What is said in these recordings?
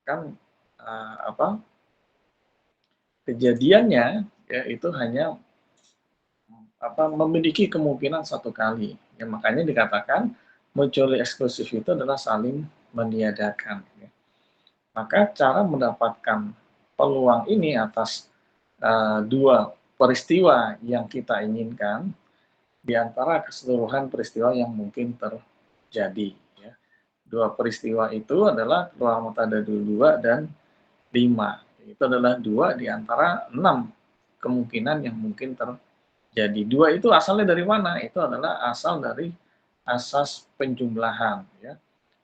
kan apa, kejadiannya ya itu hanya memiliki kemungkinan satu kali. Ya, makanya dikatakan mutually eksklusif itu adalah saling meniadakan. Ya. Maka cara mendapatkan peluang ini atas dua peristiwa yang kita inginkan di antara keseluruhan peristiwa yang mungkin terjadi. Ya. Dua peristiwa itu adalah keluar mata dadu 2 dan 5. Itu adalah 2 di antara 6 kemungkinan yang mungkin terjadi. 2 itu asalnya dari mana? Itu adalah asal dari asas penjumlahan. Ya.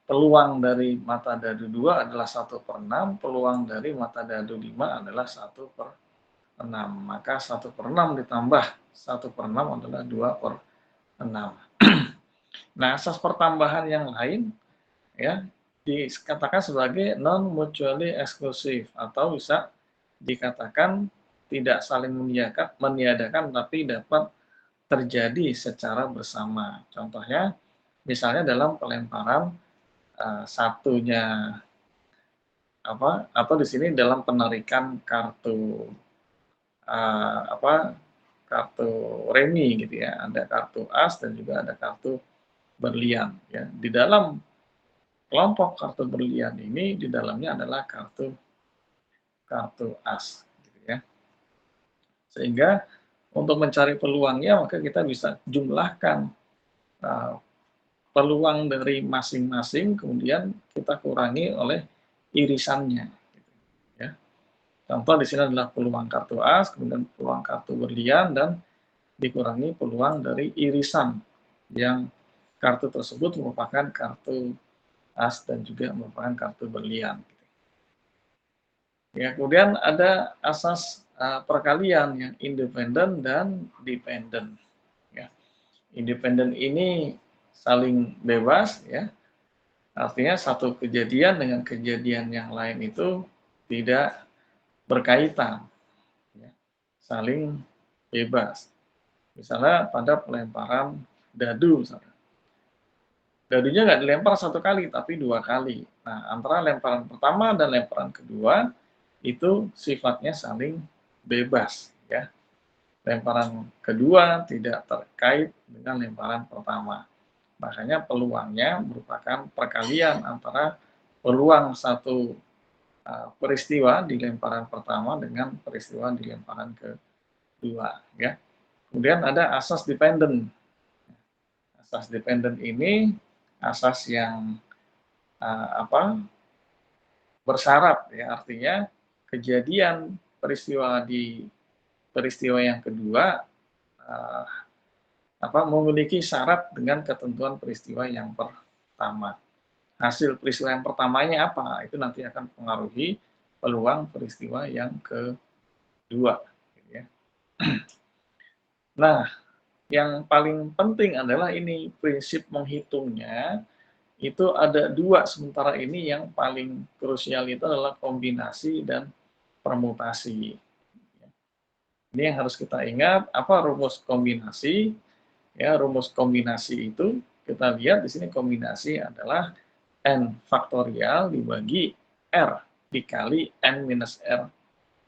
Peluang dari mata dadu 2 adalah 1/6, peluang dari mata dadu 5 adalah 1/6. Maka 1/6 ditambah 1/6 adalah 2/6. Nah, asas pertambahan yang lain ya dikatakan sebagai non mutually exclusive atau bisa dikatakan tidak saling meniadakan tapi dapat terjadi secara bersama. Contohnya misalnya dalam pelemparan satunya atau di sini dalam penarikan kartu kartu remi gitu ya, ada kartu as dan juga ada kartu berlian ya. Di dalam kelompok kartu berlian ini di dalamnya adalah kartu as gitu ya. Sehingga untuk mencari peluangnya maka kita bisa jumlahkan peluang dari masing-masing kemudian kita kurangi oleh irisannya gitu ya. Contoh di sini adalah peluang kartu as, kemudian peluang kartu berlian dan dikurangi peluang dari irisan yang kartu tersebut merupakan kartu as dan juga merupakan kartu berlian. Ya, kemudian ada asas perkalian yang independen dan dependen. Ya. Independen ini saling bebas, ya. Artinya satu kejadian dengan kejadian yang lain itu tidak berkaitan, ya. Saling bebas. Misalnya pada pelemparan dadu, misalnya. Dadunya nggak dilempar satu kali, tapi 2 kali. Nah, antara lemparan pertama dan lemparan kedua, itu sifatnya saling bebas. Ya. Lemparan kedua tidak terkait dengan lemparan pertama. Makanya peluangnya merupakan perkalian antara peluang satu peristiwa di lemparan pertama dengan peristiwa di lemparan kedua. Ya. Kemudian ada asas dependen. Asas dependen ini asas yang bersyarat ya, artinya kejadian peristiwa yang kedua memiliki syarat dengan ketentuan peristiwa yang pertama. Hasil peristiwa yang pertamanya apa? Itu nanti akan mempengaruhi peluang peristiwa yang kedua. Ya. Nah, yang paling penting adalah ini prinsip menghitungnya itu ada 2 sementara ini yang paling krusial itu adalah kombinasi dan permutasi. Ini yang harus kita ingat, apa rumus kombinasi? Ya, rumus kombinasi itu kita lihat di sini kombinasi adalah n faktorial dibagi r dikali n minus r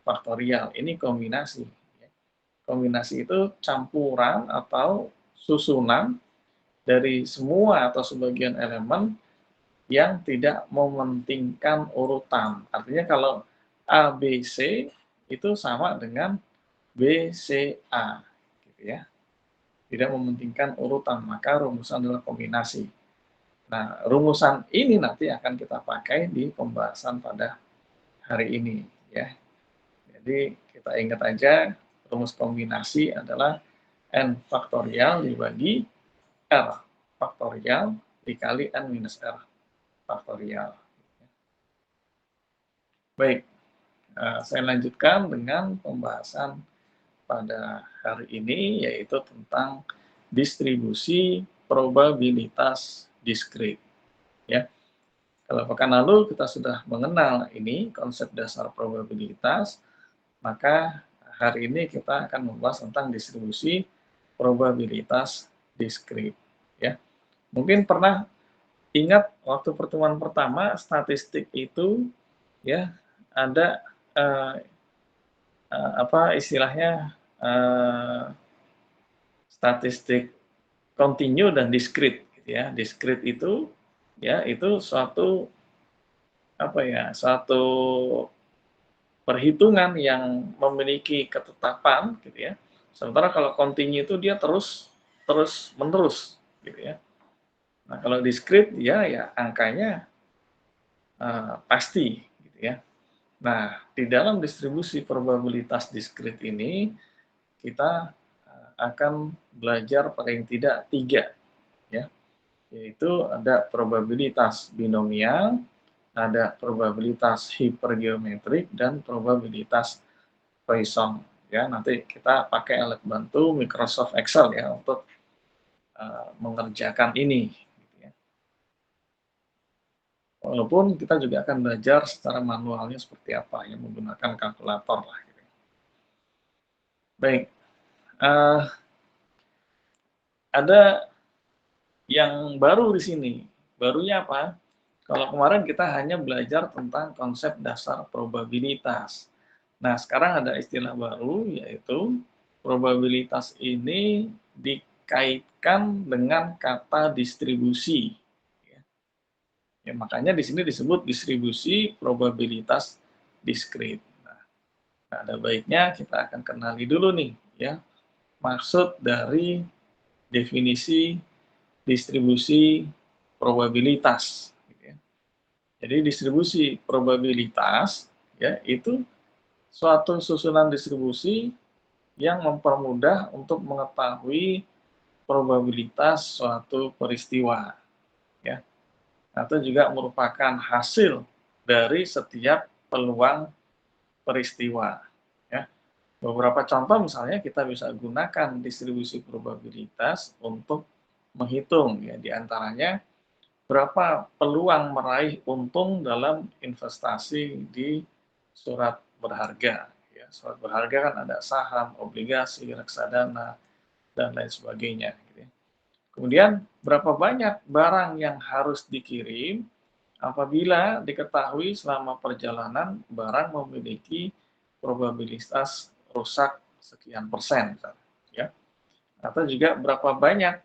faktorial. Ini kombinasi. Kombinasi itu campuran atau susunan dari semua atau sebagian elemen yang tidak mementingkan urutan. Artinya kalau A, B, C itu sama dengan B, C, A. Gitu ya. Tidak mementingkan urutan, maka rumusan adalah kombinasi. Nah, rumusan ini nanti akan kita pakai di pembahasan pada hari ini. Ya. Jadi kita ingat aja, rumus kombinasi adalah n faktorial dibagi r faktorial dikali n minus r faktorial. Baik, saya lanjutkan dengan pembahasan pada hari ini, yaitu tentang distribusi probabilitas diskrit. Ya, kalau pekan lalu kita sudah mengenal ini konsep dasar probabilitas, maka hari ini kita akan membahas tentang distribusi probabilitas diskrit. Ya, mungkin pernah ingat waktu pertemuan pertama statistik itu ya ada apa istilahnya statistik continue dan discrete gitu ya. Discrete itu ya itu suatu apa ya, suatu perhitungan yang memiliki ketetapan gitu ya. Sementara kalau continue itu dia terus terus menerus gitu ya. Nah, kalau discrete ya angkanya pasti gitu ya. Nah, di dalam distribusi probabilitas discrete ini kita akan belajar paling tidak 3 ya, yaitu ada probabilitas binomial, ada probabilitas hipergeometrik, dan probabilitas Poisson. Ya, nanti kita pakai alat bantu Microsoft Excel ya untuk mengerjakan ini. Gitu ya. Walaupun kita juga akan belajar secara manualnya seperti apa, ya menggunakan kalkulator lah. Gitu. Baik, ada yang baru di sini. Barunya apa? Kalau kemarin kita hanya belajar tentang konsep dasar probabilitas. Nah, sekarang ada istilah baru, yaitu probabilitas ini dikaitkan dengan kata distribusi. Ya, makanya di sini disebut distribusi probabilitas diskrit. Nah, ada baiknya kita akan kenali dulu nih, ya, maksud dari definisi distribusi probabilitas. Jadi distribusi probabilitas ya itu suatu susunan distribusi yang mempermudah untuk mengetahui probabilitas suatu peristiwa ya atau juga merupakan hasil dari setiap peluang peristiwa ya. Beberapa contoh misalnya kita bisa gunakan distribusi probabilitas untuk menghitung ya diantaranya berapa peluang meraih untung dalam investasi di surat berharga. Ya, surat berharga kan ada saham, obligasi, reksadana, dan lain sebagainya. Gitu ya. Kemudian, berapa banyak barang yang harus dikirim apabila diketahui selama perjalanan barang memiliki probabilitas rusak sekian persen. Ya. Atau juga berapa banyak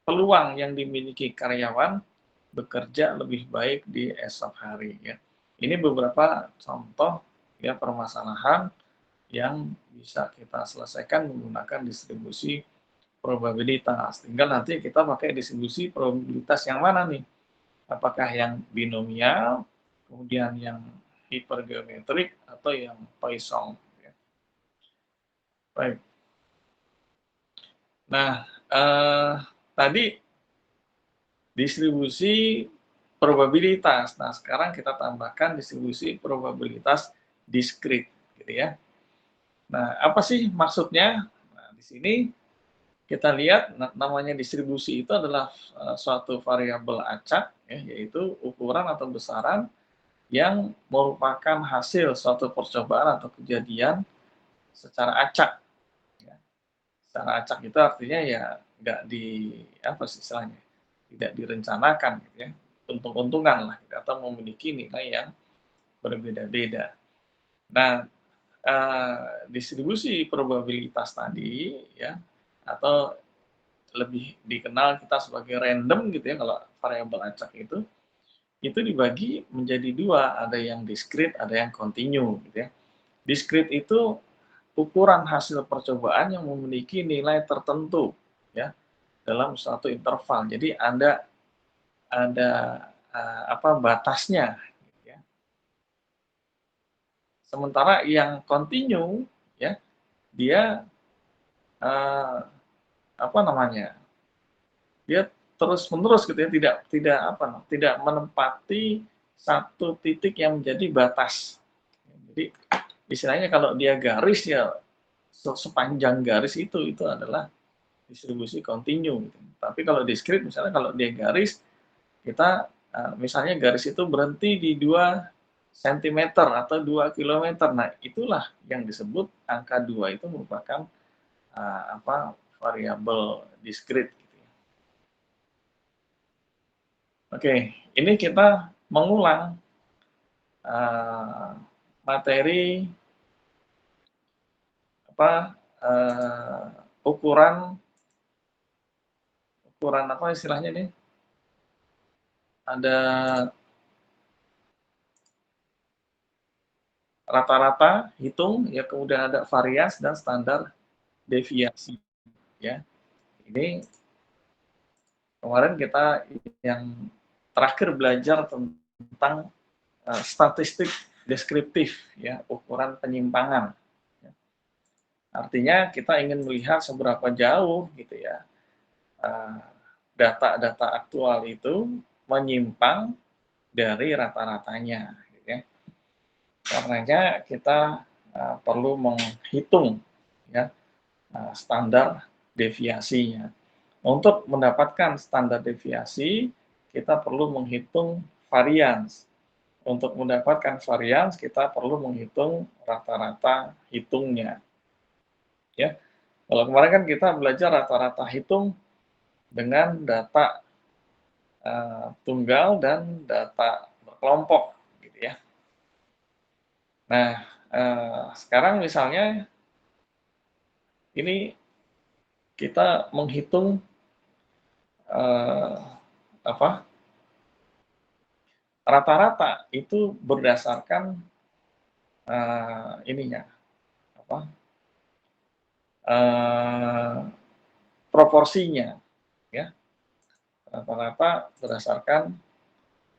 peluang yang dimiliki karyawan bekerja lebih baik di esok hari ya. Ini beberapa contoh ya permasalahan yang bisa kita selesaikan menggunakan distribusi probabilitas. Tinggal nanti kita pakai distribusi probabilitas yang mana nih? Apakah yang binomial, kemudian yang hipergeometrik atau yang Poisson ya. Baik. Nah, tadi distribusi probabilitas. Nah, sekarang kita tambahkan distribusi probabilitas diskrit, gitu ya. Nah, apa sih maksudnya? Nah, di sini kita lihat namanya distribusi itu adalah suatu variabel acak, ya, yaitu ukuran atau besaran yang merupakan hasil suatu percobaan atau kejadian secara acak. Ya. Secara acak itu artinya ya nggak di apa sih istilahnya, tidak direncanakan, gitu ya untung-untungan lah atau memiliki nilai yang berbeda-beda. Nah, distribusi probabilitas tadi ya atau lebih dikenal kita sebagai random gitu ya kalau variabel acak itu dibagi menjadi dua, ada yang diskrit, ada yang kontinu gitu ya. Diskrit itu ukuran hasil percobaan yang memiliki nilai tertentu ya dalam suatu interval. Jadi ada apa batasnya gitu ya. Sementara yang kontinu ya dia uh, apa namanya? Dia terus-menerus gitu ya, tidak menempati satu titik yang menjadi batas. Jadi istilahnya kalau dia garis ya sepanjang garis itu adalah distribusi kontinu. Gitu. Tapi kalau diskrit misalnya kalau dia garis kita misalnya garis itu berhenti di 2 cm atau 2 km. Nah, itulah yang disebut angka 2 itu merupakan apa variabel diskrit. Gitu ya. Oke, ini kita mengulang materi ukuran apa istilahnya nih? Ada rata-rata, hitung, ya kemudian ada varians dan standar deviasi, ya. Ini kemarin kita yang terakhir belajar tentang statistik deskriptif, ya, ukuran penyimpangan. Artinya kita ingin melihat seberapa jauh gitu ya data-data aktual itu menyimpang dari rata-ratanya, gitu ya. Karenanya kita perlu menghitung ya standar deviasinya. Untuk mendapatkan standar deviasi, kita perlu menghitung varians. Untuk mendapatkan varians, kita perlu menghitung rata-rata hitungnya. Ya, kalau kemarin kan kita belajar rata-rata hitung dengan data tunggal dan data berkelompok, gitu ya. Nah, sekarang misalnya ini kita menghitung rata-rata itu berdasarkan ininya proporsinya, ya, rata-rata berdasarkan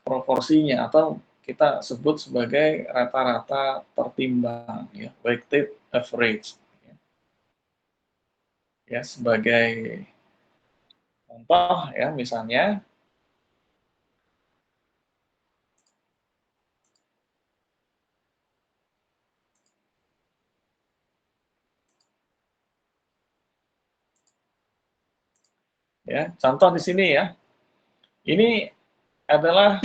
proporsinya atau kita sebut sebagai rata-rata tertimbang, ya, weighted average, ya, sebagai contoh ya misalnya ya contoh di sini ya, ini adalah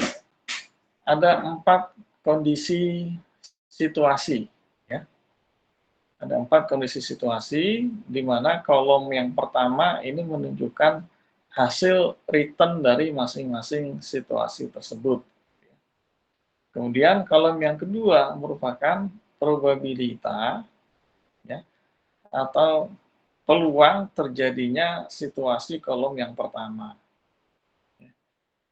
ada 4 kondisi situasi, ya. Ada 4 kondisi situasi, di mana kolom yang pertama ini menunjukkan hasil return dari masing-masing situasi tersebut. Kemudian kolom yang kedua merupakan probabilitas, ya, atau peluang terjadinya situasi kolom yang pertama.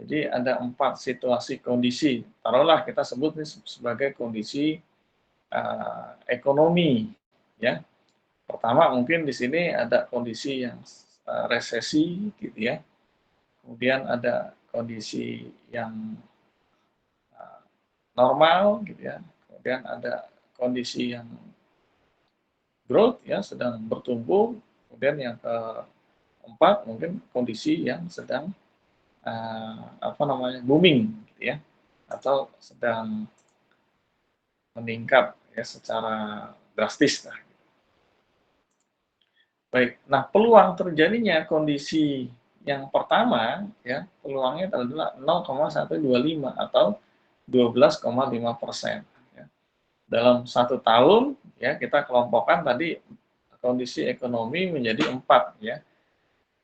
Jadi ada 4 situasi kondisi. Taruhlah kita sebut ini sebagai kondisi ekonomi, ya. Pertama mungkin di sini ada kondisi yang resesi, gitu ya. Kemudian ada kondisi yang normal, gitu ya. Kemudian ada kondisi yang growth, ya, sedang bertumbuh. Kemudian yang keempat mungkin kondisi yang sedang booming, gitu ya, atau sedang meningkat ya secara drastis lah. Baik, nah peluang terjadinya kondisi yang pertama ya peluangnya adalah 0,125 atau 12,5%. Ya. Dalam 1 tahun ya kita kelompokkan tadi kondisi ekonomi menjadi 4 ya.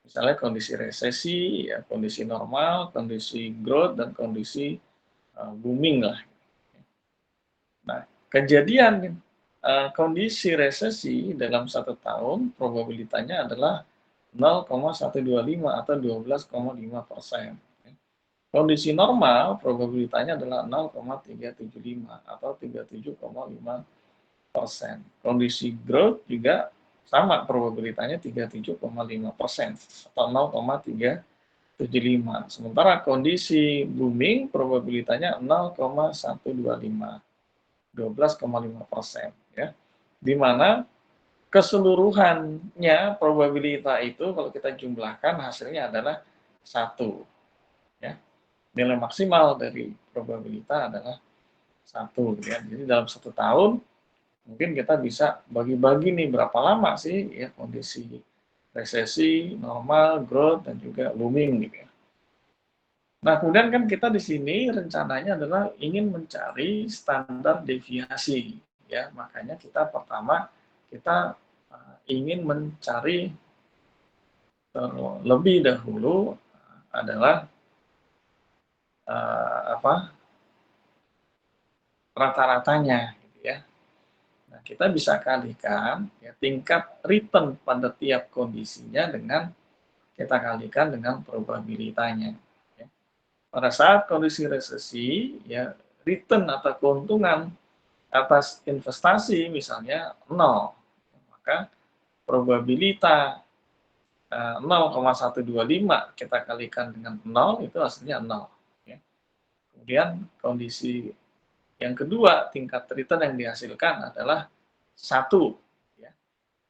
Misalnya kondisi resesi, ya, kondisi normal, kondisi growth, dan kondisi booming lah. Nah, kejadian kondisi resesi dalam 1 tahun probabilitasnya adalah 0,125 atau 12,5%. Kondisi normal probabilitasnya adalah 0,375 atau 37,5%. Kondisi growth juga sama probabilitasnya 37,5% atau 0,375. Sementara kondisi booming probabilitasnya 0,125. 12,5%, ya. Di mana keseluruhannya probabilitas itu kalau kita jumlahkan hasilnya adalah 1, ya. Nilai maksimal dari probabilitas adalah 1, ya. Jadi dalam 1 tahun mungkin kita bisa bagi-bagi nih berapa lama sih ya kondisi resesi, normal, growth, dan juga booming gitu ya. Nah, kemudian kan kita di sini rencananya adalah ingin mencari standar deviasi, ya. Makanya kita pertama kita ingin mencari lebih dahulu adalah rata-ratanya gitu ya. Nah, kita bisa kalikan ya, tingkat return pada tiap kondisinya dengan kita kalikan dengan probabilitanya. Ya. Pada saat kondisi resesi, ya return atau keuntungan atas investasi misalnya 0, maka probabilitas 0,125 kita kalikan dengan 0 itu hasilnya 0. Ya. Kemudian kondisi yang kedua, tingkat return yang dihasilkan adalah 1. Ya.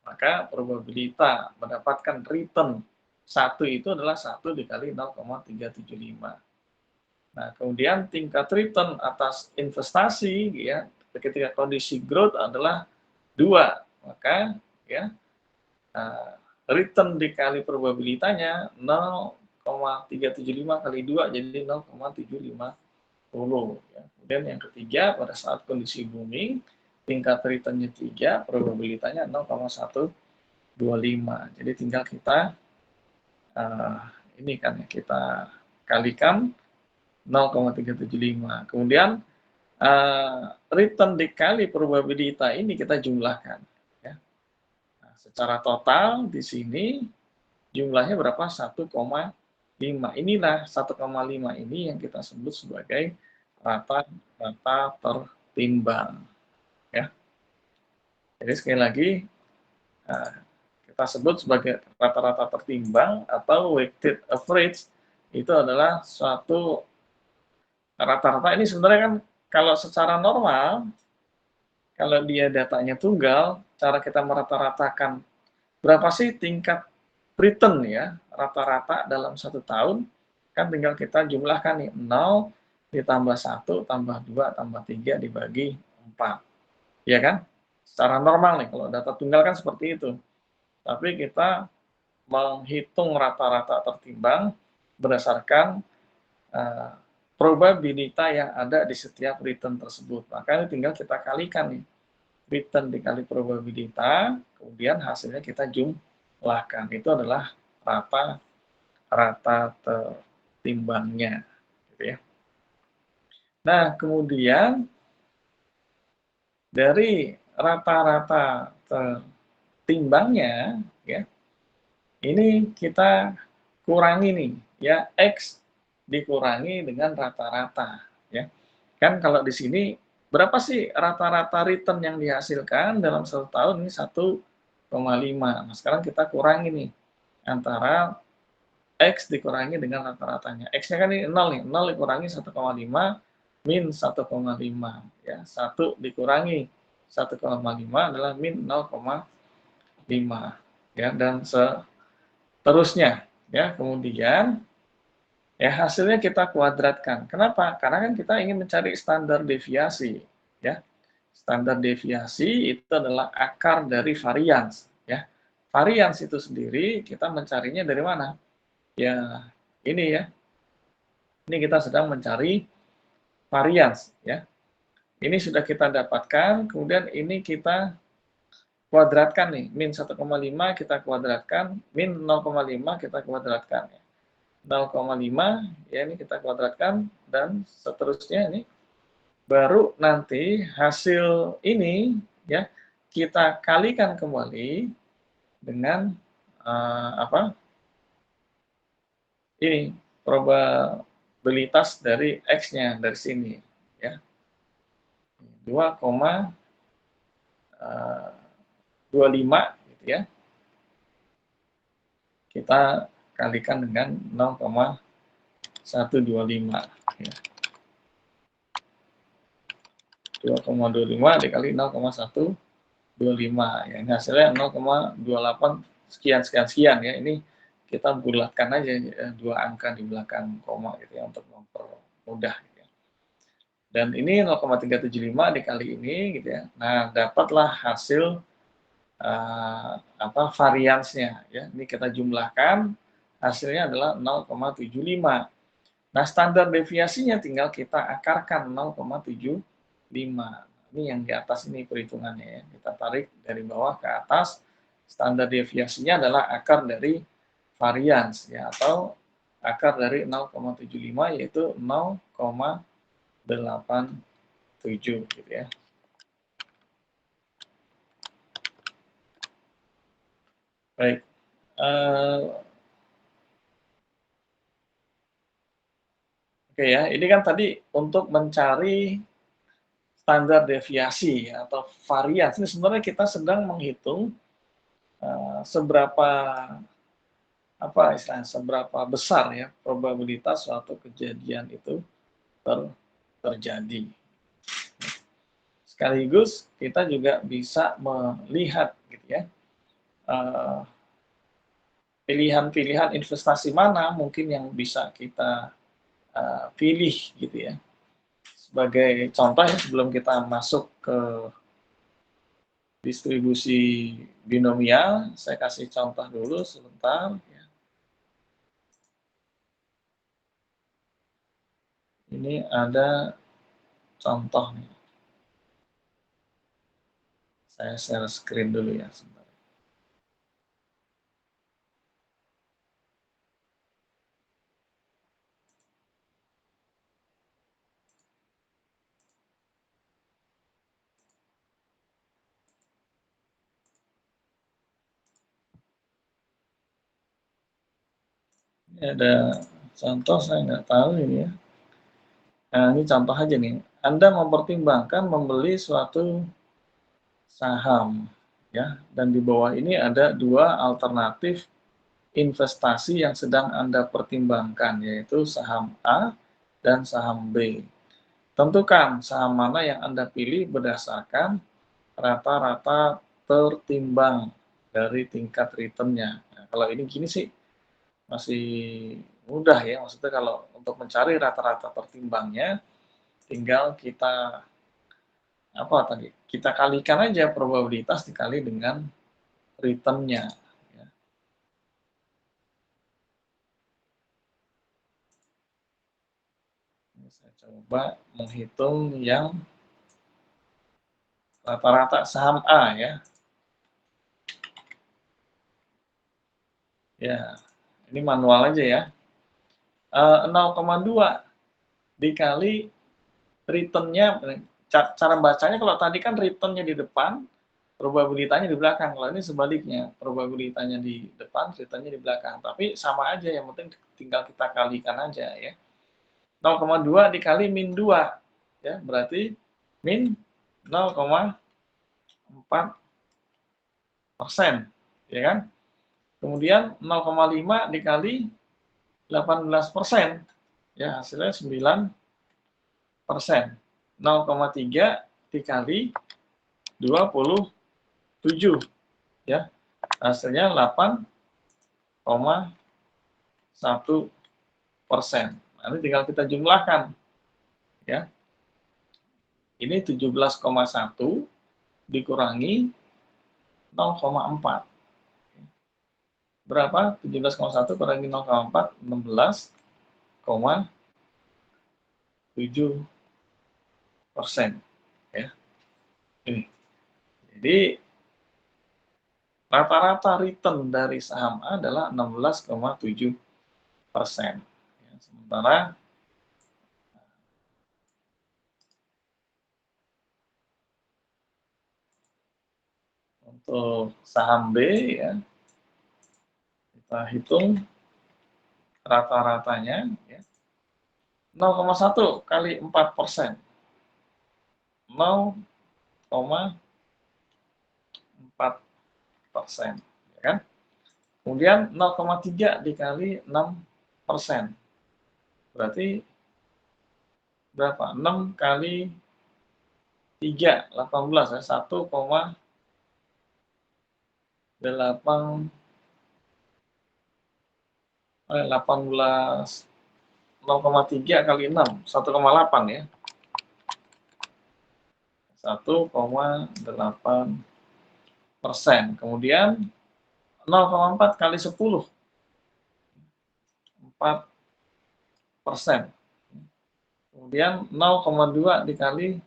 Maka probabilitas mendapatkan return 1 itu adalah 1 dikali 0,375. Nah, kemudian tingkat return atas investasi ya, ketika kondisi growth adalah 2. Maka ya return dikali probabilitanya 0,375 kali 2 jadi 0,750 ya. Kemudian yang ketiga, pada saat kondisi booming tingkat returnnya 3, probabilitanya 0,125. Jadi tinggal kita ini kan ya, kita kalikan 0,375. Kemudian return dikali probabilitas ini kita jumlahkan ya. Nah, secara total di sini jumlahnya berapa? 1,5. Inilah 1,5 ini yang kita sebut sebagai rata-rata tertimbang ya. Jadi sekali lagi kita sebut sebagai rata-rata tertimbang atau weighted average itu adalah suatu rata-rata. Ini sebenarnya kan kalau secara normal, kalau dia datanya tunggal, cara kita merata-ratakan berapa sih tingkat return ya, rata-rata dalam 1 tahun, kan tinggal kita jumlahkan nih, 0 ditambah 1 tambah 2 tambah 3 dibagi 4. Ya kan? Secara normal nih, kalau data tunggal kan seperti itu. Tapi kita menghitung rata-rata tertimbang berdasarkan probabilitas yang ada di setiap return tersebut. Maka ini tinggal kita kalikan nih, return dikali probabilitas, kemudian hasilnya kita jumlahkan. Itu adalah rata tertimbangnya. Gitu ya. Nah, kemudian dari rata-rata tertimbangnya, ya, ini kita kurangi nih, ya, X dikurangi dengan rata-rata, ya. Kan kalau di sini berapa sih rata-rata return yang dihasilkan dalam 1 tahun ini 1,5. Nah, sekarang kita kurangi nih antara X dikurangi dengan rata-ratanya. X-nya kan ini 0 nih, 0 dikurangi 1,5 min 1,5 ya. 1 dikurangi 1,5 adalah min 0,5 ya, dan seterusnya ya. Kemudian ya hasilnya kita kuadratkan. Kenapa? Karena kan kita ingin mencari standar deviasi ya. Standar deviasi itu adalah akar dari varians ya. Varians itu sendiri kita mencarinya dari mana? Ya, ini ya. Ini kita sedang mencari varians ya. Ini sudah kita dapatkan, kemudian ini kita kuadratkan nih, min 1,5 kita kuadratkan, min 0,5 kita kuadratkan ya. 0,5 ya, ini kita kuadratkan dan seterusnya ini baru nanti hasil ini ya kita kalikan kembali dengan ini probabilitas dari X-nya dari sini ya. 2,25 gitu ya. Kita kalikan dengan 0,125 ya. 2,25 dikali 0,125 ya. Ini hasilnya 0,28 sekian sekian sekian ya. Ini kita bulatkan aja ya, 2 angka di belakang koma gitu ya untuk mempermudah gitu ya. Dan ini 0,375 dikali ini gitu ya. Nah, dapatlah hasil variansnya ya. Ini kita jumlahkan, hasilnya adalah 0,75. Nah, standar deviasinya tinggal kita akarkan 0,75. Ini yang di atas ini perhitungannya ya. Kita tarik dari bawah ke atas. Standar deviasinya adalah akar dari varians ya, atau akar dari 0,75 yaitu 0,85. gitu ya. Baik. Oke ya, ini kan tadi untuk mencari standar deviasi atau varian. Ini sebenarnya kita sedang menghitung seberapa seberapa besar ya probabilitas suatu kejadian itu terjadi. Sekaligus kita juga bisa melihat gitu ya pilihan-pilihan investasi mana mungkin yang bisa kita pilih gitu ya. Sebagai contoh ya, sebelum kita masuk ke distribusi binomial, saya kasih contoh dulu sebentar. Ini ada contoh nih. Saya share screen dulu ya sebentar. Ini ada contoh, saya nggak tahu ini ya. Nah, ini contoh aja nih. Anda mempertimbangkan membeli suatu saham, ya, dan di bawah ini ada dua alternatif investasi yang sedang Anda pertimbangkan, yaitu saham A dan saham B. Tentukan saham mana yang Anda pilih berdasarkan rata-rata tertimbang dari tingkat return-nya. Nah, kalau ini gini sih masih mudah ya, maksudnya kalau untuk mencari rata-rata tertimbangnya, tinggal kita kita kalikan aja probabilitas dikali dengan return-nya. Ya. Ini saya coba menghitung yang rata-rata saham A ya. Ya, ini manual aja ya. 0,2 dikali return-nya, cara bacanya kalau tadi kan return-nya di depan, probabilitasnya di belakang. Kalau ini sebaliknya, probabilitasnya di depan, return-nya di belakang. Tapi sama aja, yang penting tinggal kita kalikan aja ya. 0,2 dikali min 2, ya, berarti min 0,4%, ya kan? Kemudian 0,5 dikali 18%, ya hasilnya 9%. 0,3 dikali 27, ya hasilnya 8,1%. Nanti tinggal kita jumlahkan, ya. Ini 17,1 dikurangi 0,4. Berapa? 17,1 kurangi 0,4, 16,7%. Ya. Ini. Jadi rata-rata return dari saham A adalah 16,7%. Ya, sementara untuk saham B ya kita hitung rata-ratanya ya, 0,1 kali 4%, 0,4%, ya kan? Kemudian 0,3 dikali 6%, berarti berapa? 6 kali 3, 18 ya, 0,3 kali 6, 1,8 ya. 1,8%. Kemudian 0,4 kali 10, 4%. Kemudian 0,2 dikali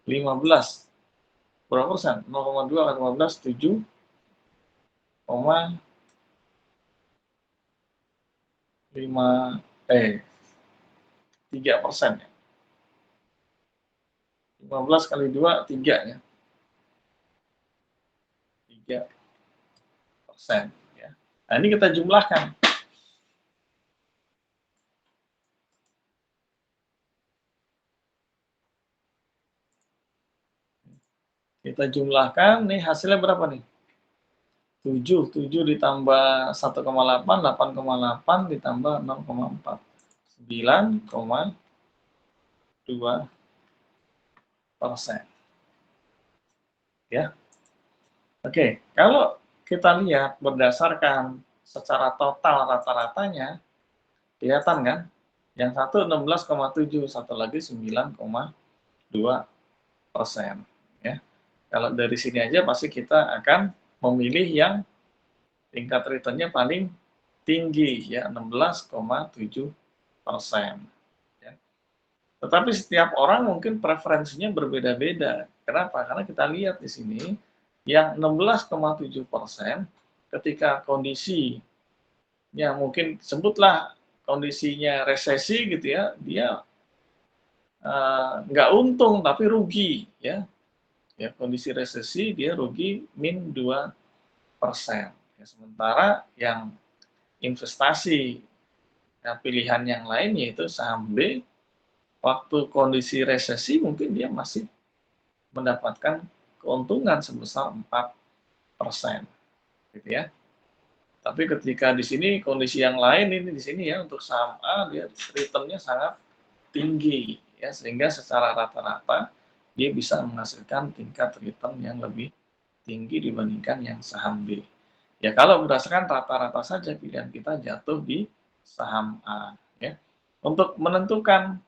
15, berapa persen? 0,2 kali 15, 7,3%. 15 kali 2, 3 ya. 3%. Ya. Nah, ini kita jumlahkan. Kita jumlahkan, nih hasilnya berapa nih? 7 ditambah 1,8, 8,8 ditambah 0,4. 9,2%. Ya. Oke, kalau kita lihat berdasarkan secara total rata-ratanya, kelihatan kan? Yang satu 16,7, satu lagi 9,2%. Ya. Kalau dari sini aja pasti kita akan memilih yang tingkat returnnya paling tinggi, ya 16,7%. Ya. Tetapi setiap orang mungkin preferensinya berbeda-beda. Kenapa? Karena kita lihat di sini yang 16,7% ketika kondisi ya mungkin sebutlah kondisinya resesi gitu ya, dia nggak untung tapi rugi ya. Ya kondisi resesi dia rugi min 2%. Ya, sementara yang investasi ya, pilihan yang lain yaitu saham B, waktu kondisi resesi mungkin dia masih mendapatkan keuntungan sebesar 4%, gitu ya. Tapi ketika di sini kondisi yang lain ini di sini ya untuk saham A dia returnnya sangat tinggi ya sehingga secara rata-rata dia bisa menghasilkan tingkat return yang lebih tinggi dibandingkan yang saham B. Ya kalau berdasarkan rata-rata saja pilihan kita jatuh di saham A ya. Untuk menentukan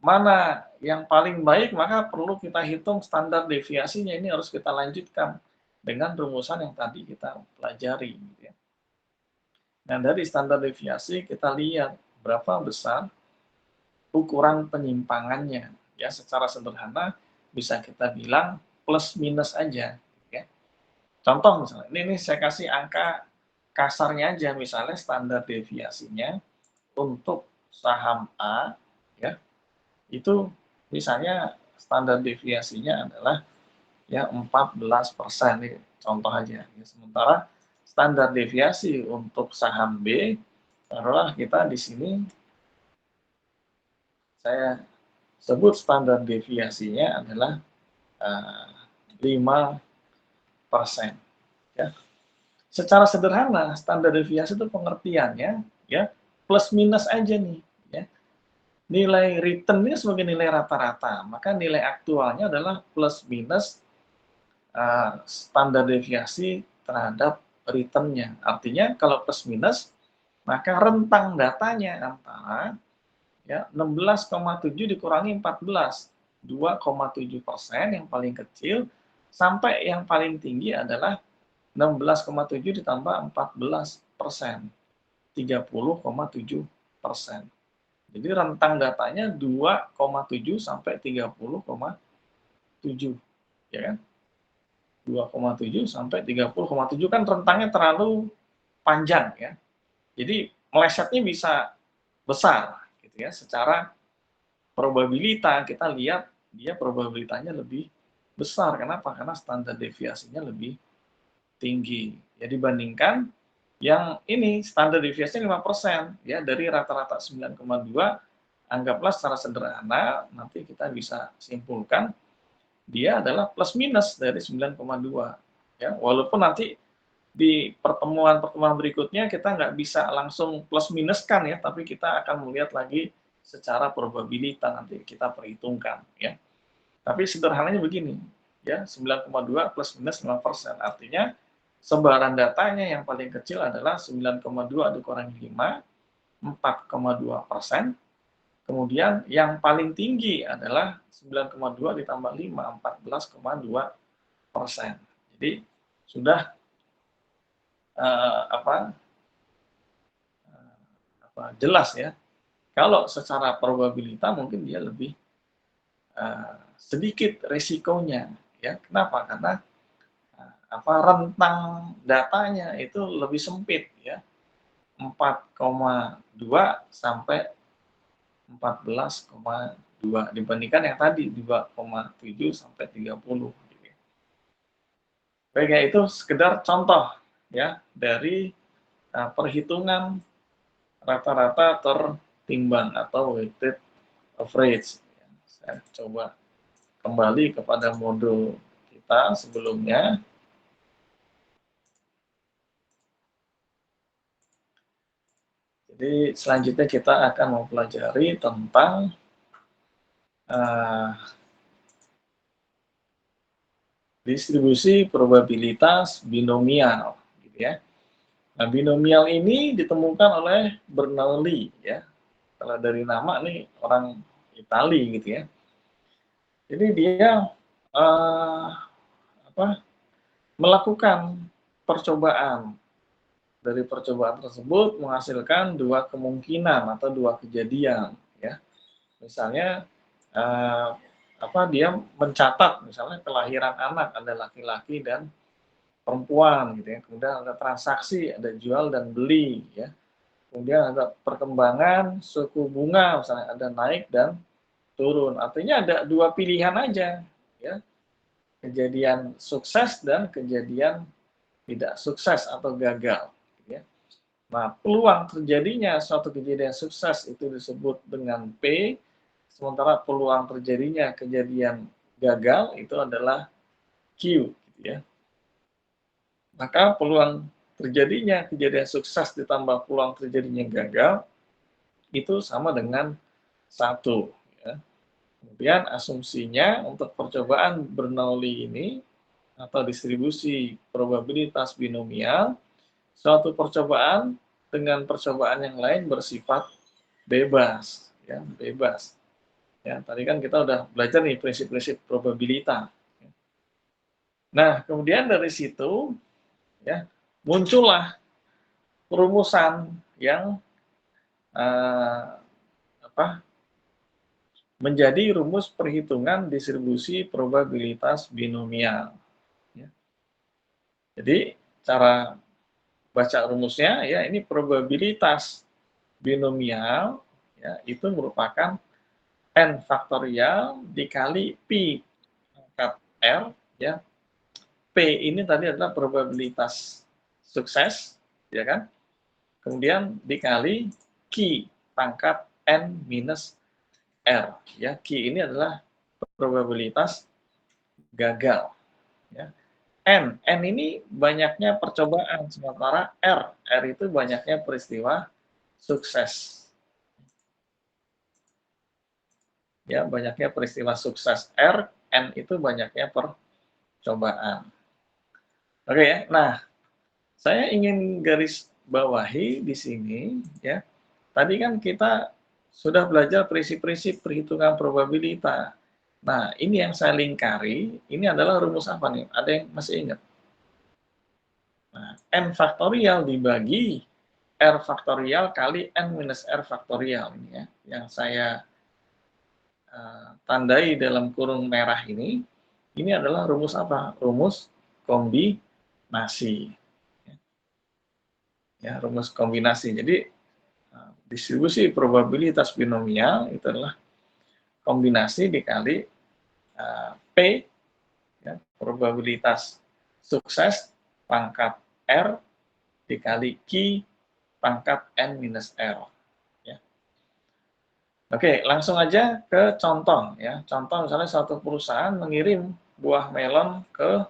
mana yang paling baik maka perlu kita hitung standar deviasinya, ini harus kita lanjutkan dengan rumusan yang tadi kita pelajari gitu ya. Nah, dari standar deviasi kita lihat berapa besar ukuran penyimpangannya. Ya, secara sederhana bisa kita bilang plus minus aja. Ya. Contoh misalnya, ini saya kasih angka kasarnya aja, misalnya standar deviasinya untuk saham A, ya itu misalnya standar deviasinya adalah ya 14% nih, contoh aja. Ya, sementara standar deviasi untuk saham B taruhlah kita di sini saya sebut standar deviasinya adalah 5%. Ya. Secara sederhana standar deviasi itu pengertiannya ya plus minus aja nih. Ya. Nilai returnnya sebagai nilai rata-rata, maka nilai aktualnya adalah plus minus standar deviasi terhadap returnnya. Artinya kalau plus minus maka rentang datanya antara ya 16,7 dikurangi 14, 2,7% yang paling kecil sampai yang paling tinggi adalah 16,7 ditambah 14%, 30,7%. Jadi rentang datanya 2,7 sampai 30,7, ya kan? 2,7 sampai 30,7 kan rentangnya terlalu panjang ya. Jadi melesetnya bisa besar gitu ya. Secara probabilitas kita lihat dia probabilitasnya lebih besar. Kenapa? Karena standar deviasinya lebih tinggi. Ya dibandingkan yang ini standar deviasinya 5% ya dari rata-rata 9,2, anggaplah secara sederhana nanti kita bisa simpulkan dia adalah plus minus dari 9,2 ya. Walaupun nanti di pertemuan-pertemuan berikutnya kita nggak bisa langsung plus minuskan ya, tapi kita akan melihat lagi secara probabilitas nanti kita perhitungkan ya. Tapi sederhananya begini, ya 9,2 plus minus 5%. Artinya sebaran datanya yang paling kecil adalah 9,2 dikurangi 5, 4,2%. Kemudian yang paling tinggi adalah 9,2 ditambah 5, 14,2%. Jadi sudah apa jelas ya. Kalau secara probabilitas mungkin dia lebih sedikit resikonya ya. Kenapa? Karena rentang datanya itu lebih sempit ya. 4,2 sampai 14,2 dibandingkan yang tadi 2,7 sampai 30. Baik, ya, itu sekedar contoh ya dari perhitungan rata-rata tertimbang atau weighted average. Saya coba kembali kepada modul kita sebelumnya. Jadi selanjutnya kita akan mempelajari tentang distribusi probabilitas binomial, gitu ya. Nah, binomial ini ditemukan oleh Bernoulli, ya. Kalau dari nama nih orang Itali, gitu ya. Jadi dia melakukan percobaan. Dari percobaan tersebut menghasilkan dua kemungkinan atau dua kejadian, ya. Misalnya dia mencatat misalnya kelahiran anak, ada laki-laki dan perempuan, gitu ya. Kemudian ada transaksi, ada jual dan beli, ya. Kemudian ada perkembangan suku bunga, misalnya ada naik dan turun. Artinya ada dua pilihan aja, ya. Kejadian sukses dan kejadian tidak sukses atau gagal, ya. Nah, peluang terjadinya suatu kejadian sukses itu disebut dengan P, sementara peluang terjadinya kejadian gagal itu adalah Q, gitu ya. Maka peluang terjadinya kejadian sukses ditambah peluang terjadinya gagal itu sama dengan 1. Ya. Kemudian asumsinya untuk percobaan Bernoulli ini atau distribusi probabilitas binomial, suatu percobaan dengan percobaan yang lain bersifat bebas, ya, bebas. Ya, tadi kan kita udah belajar nih prinsip-prinsip probabilitas. Nah, kemudian dari situ, ya, muncullah perumusan yang menjadi rumus perhitungan distribusi probabilitas binomial. Ya. Jadi cara baca rumusnya, ya, ini probabilitas binomial, ya, itu merupakan n faktorial dikali pi pangkat r, ya. P ini tadi adalah probabilitas sukses, ya kan? Kemudian dikali Q pangkat n minus r, ya. Q ini adalah probabilitas gagal, ya. N ini banyaknya percobaan, sementara R itu banyaknya peristiwa sukses. Ya, banyaknya peristiwa sukses N itu banyaknya percobaan. Oke, ya. Nah, saya ingin garis bawahi di sini, ya. Tadi kan kita sudah belajar prinsip-prinsip perhitungan probabilitas. Nah, ini yang saya lingkari, ini adalah rumus apa nih? Ada yang masih ingat? Nah, n faktorial dibagi r faktorial kali n minus r faktorial, ini ya, yang saya tandai dalam kurung merah ini adalah rumus apa? Rumus kombinasi. Ya, rumus kombinasi. Jadi distribusi probabilitas binomial itu adalah kombinasi dikali P, ya, probabilitas sukses pangkat R dikali Q pangkat N minus R. Ya. Oke, langsung aja ke contoh, ya. Contoh misalnya suatu perusahaan mengirim buah melon ke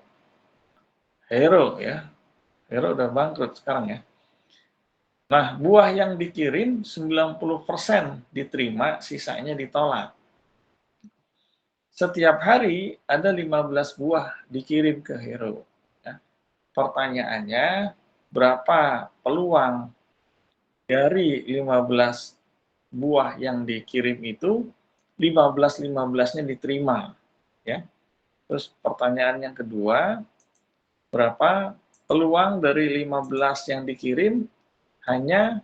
Hero, ya. Hero udah bangkrut sekarang, ya. Nah, buah yang dikirim 90% diterima, sisanya ditolak. Setiap hari ada 15 buah dikirim ke Hero. Ya. Pertanyaannya, berapa peluang dari 15 buah yang dikirim itu 15-15-nya diterima, ya. Terus pertanyaan yang kedua, berapa peluang dari 15 yang dikirim hanya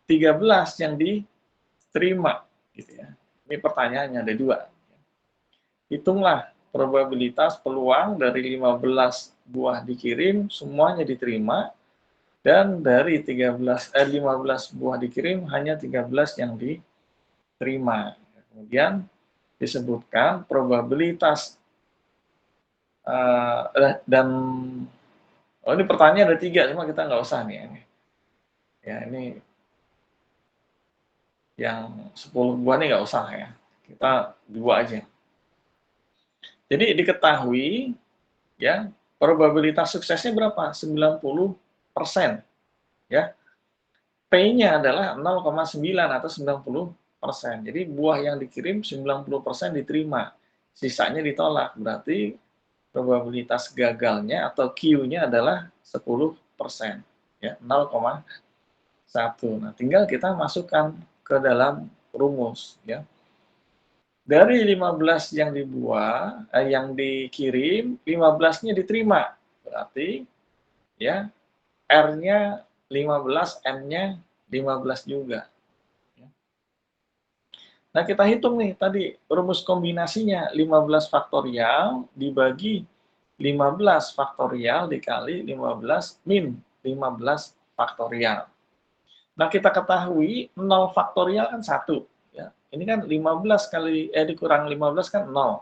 13 yang diterima, gitu ya. Ini pertanyaannya ada dua. Hitunglah probabilitas peluang dari 15 buah dikirim semuanya diterima, dan dari 15 buah dikirim hanya 13 yang diterima. terima. Kemudian disebutkan probabilitas dan ini pertanyaan ada 3, cuma kita nggak usah nih ini. Ya, ini yang 10 buah nih nggak usah ya. Kita 2 aja. Jadi diketahui ya, probabilitas suksesnya berapa? 90%. Ya. P-nya adalah 0,9 atau 90%. Jadi buah yang dikirim 90% diterima, sisanya ditolak. Berarti probabilitas gagalnya atau Q-nya adalah 10%. Ya, 0,1. Nah, tinggal kita masukkan ke dalam rumus ya. Dari 15 yang yang dikirim, 15-nya diterima. Berarti ya R-nya 15, M-nya 15 juga. Nah, kita hitung nih tadi rumus kombinasinya 15 faktorial dibagi 15 faktorial dikali 15 min 15 faktorial. Nah, kita ketahui 0 faktorial kan 1. Ya. Ini kan 15 kali, dikurang 15 kan 0.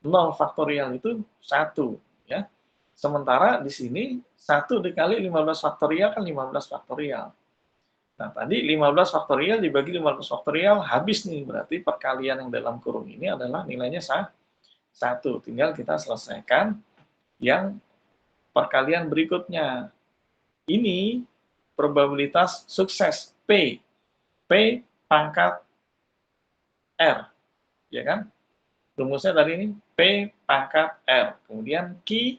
0 faktorial itu 1. Ya. Sementara di sini 1 dikali 15 faktorial kan 15 faktorial. Nah, tadi 15 faktorial dibagi 15 faktorial habis nih. Berarti perkalian yang dalam kurung ini adalah nilainya 1. Tinggal kita selesaikan yang perkalian berikutnya. Ini probabilitas sukses P. P pangkat R. Ya kan? Rumusnya tadi ini P pangkat R. Kemudian Q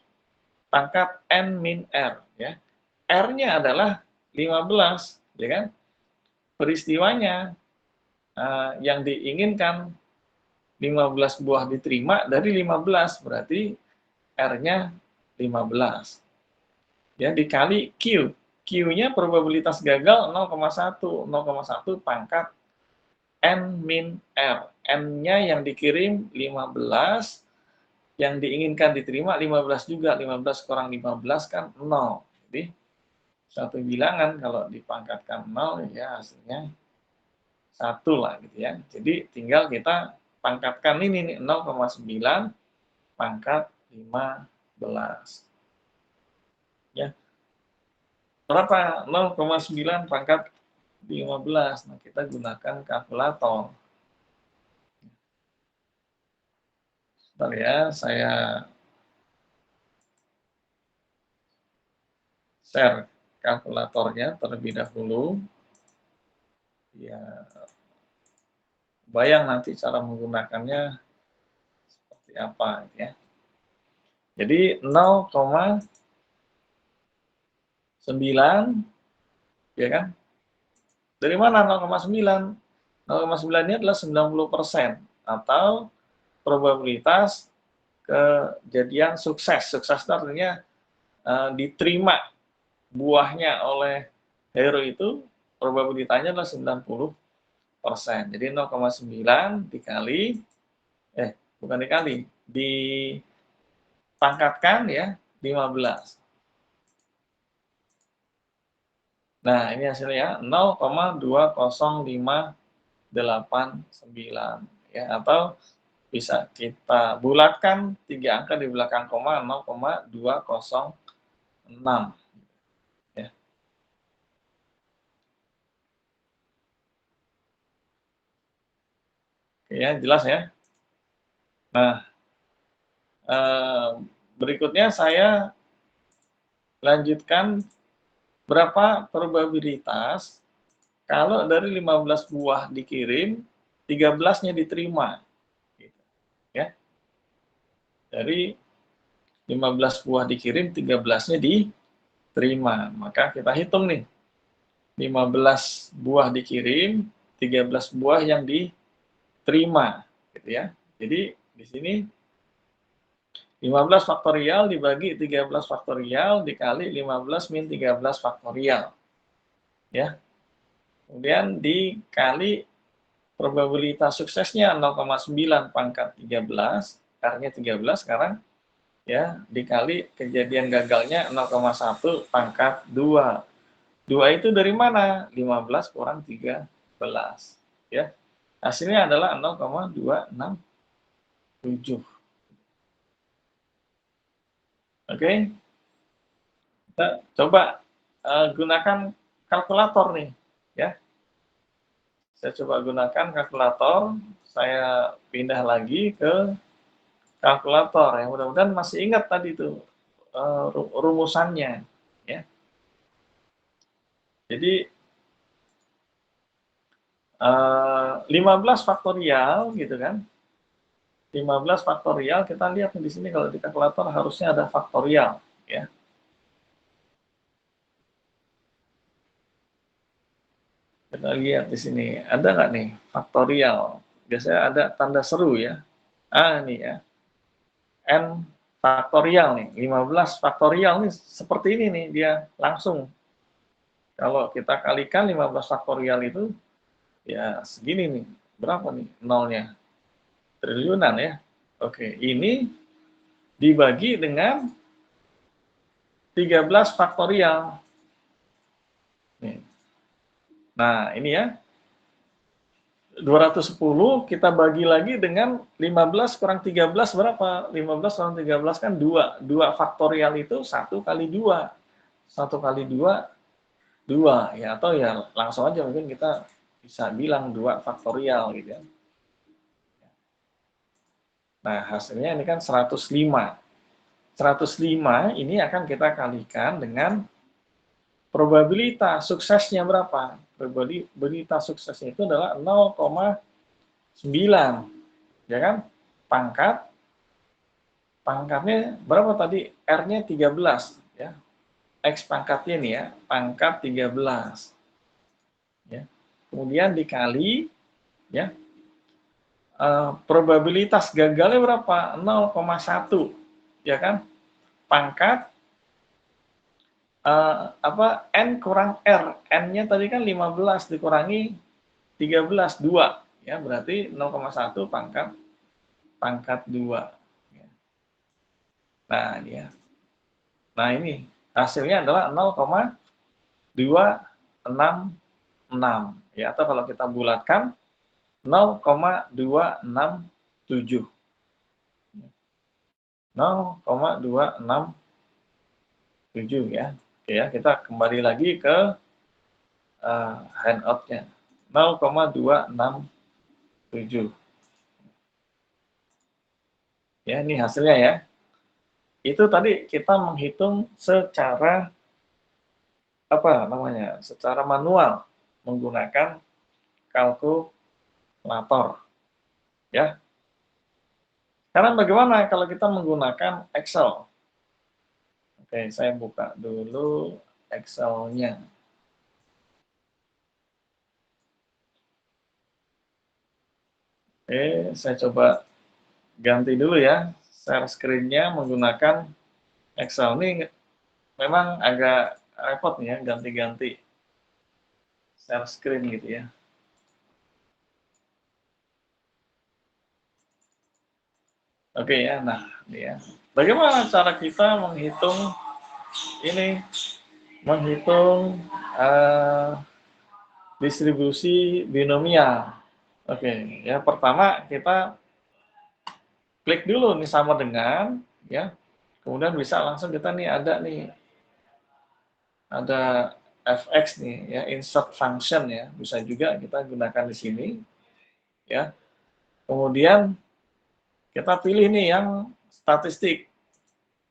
pangkat N min R. Ya. R-nya adalah 15. Ya kan? Peristiwanya yang diinginkan 15 buah diterima dari 15, berarti R-nya 15. Ya, dikali Q. Q-nya probabilitas gagal 0,1. 0,1 pangkat N min R. N-nya yang dikirim 15, yang diinginkan diterima 15 juga. 15 kurang 15 kan 0. Jadi, satu bilangan kalau dipangkatkan 0, ya hasilnya 1 lah gitu ya. Jadi tinggal kita pangkatkan ini nih 0,9 pangkat 15. Ya. Berapa? 0,9 pangkat 15. Nah, kita gunakan kalkulator. Bentar ya, saya share kalkulatornya terlebih dahulu. Ya, bayang nanti cara menggunakannya seperti apa ya. Jadi 0,9 ya kan? Dari mana 0,9? 0,9 ini adalah 90% atau probabilitas kejadian sukses. Sukses itu artinya diterima buahnya oleh hero itu probabilitasnya adalah 90%. Jadi 0,9 dikali, bukan dikali, dipangkatkan ya 15. Nah, ini hasilnya 0,2059 ya, atau bisa kita bulatkan 3 angka di belakang koma 0,206 ya. Oke ya, jelas ya. Nah, berikutnya saya lanjutkan berapa probabilitas kalau dari 15 buah dikirim, 13-nya diterima. Gitu, ya. Dari 15 buah dikirim, 13-nya diterima. Maka kita hitung nih. 15 buah dikirim, 13 buah yang diterima. Gitu ya. Jadi di sini 15 faktorial dibagi 13 faktorial dikali 15 min 13 faktorial. Ya. Kemudian dikali probabilitas suksesnya 0,9 pangkat 13, R-nya 13 sekarang, ya, dikali kejadian gagalnya 0,1 pangkat 2. 2 itu dari mana? 15 kurang 13, ya. Hasilnya adalah 0,267. Oke, kita coba gunakan kalkulator nih, ya. Saya coba gunakan kalkulator, saya pindah lagi ke kalkulator ya. Mudah-mudahan masih ingat tadi itu rumusannya, ya. Jadi 15 faktorial gitu kan. 15 faktorial, kita lihat di sini kalau di kalkulator harusnya ada faktorial, ya. Kita lihat di sini, ada nggak nih faktorial? Biasanya ada tanda seru ya. Nih ya, n faktorial nih, 15 faktorial nih seperti ini nih dia langsung. Kalau kita kalikan 15 faktorial itu, ya segini nih, berapa nih nolnya? Triliunan ya. Oke, ini dibagi dengan 13 faktorial. Nih. Nah, ini ya. 210 kita bagi lagi dengan 15 kurang 13 berapa? 15 kurang 13 kan 2. 2 faktorial itu 1 kali 2. 1 kali 2, 2. Ya, atau ya langsung aja mungkin kita bisa bilang 2 faktorial gitu ya. Nah, hasilnya ini kan 105. 105 ini akan kita kalikan dengan probabilitas suksesnya berapa? Probabilitas suksesnya itu adalah 0,9, ya kan? Pangkatnya berapa tadi? R-nya 13, ya. X pangkatnya nih ya, pangkat 13. Ya. Kemudian dikali, ya. Probabilitas gagalnya berapa? 0,1, ya kan? Pangkat N kurang R. N-nya tadi kan 15 dikurangi 13, 2. Ya, berarti 0,1 pangkat 2. Ya. Nah, ini ya. Nah, ini hasilnya adalah 0,266. Ya, atau kalau kita bulatkan 0,267. 0,267 ya. Oke ya, kita kembali lagi ke handout-nya. 0,267. Ya, ini hasilnya ya. Itu tadi kita menghitung secara apa namanya? Secara manual menggunakan kalkulator. Ya. Sekarang bagaimana kalau kita menggunakan Excel? Oke, saya buka dulu Excel-nya. Oke, saya coba ganti dulu ya share screen-nya menggunakan Excel. Ini memang agak repot nih ya ganti-ganti share screen gitu ya. Oke ya, nah ini ya. Bagaimana cara kita menghitung ini, menghitung distribusi binomial? Oke, ya pertama kita klik dulu nih sama dengan, ya. Kemudian bisa langsung kita nih ada fx nih ya, insert function ya. Bisa juga kita gunakan di sini ya. Kemudian kita pilih nih yang statistik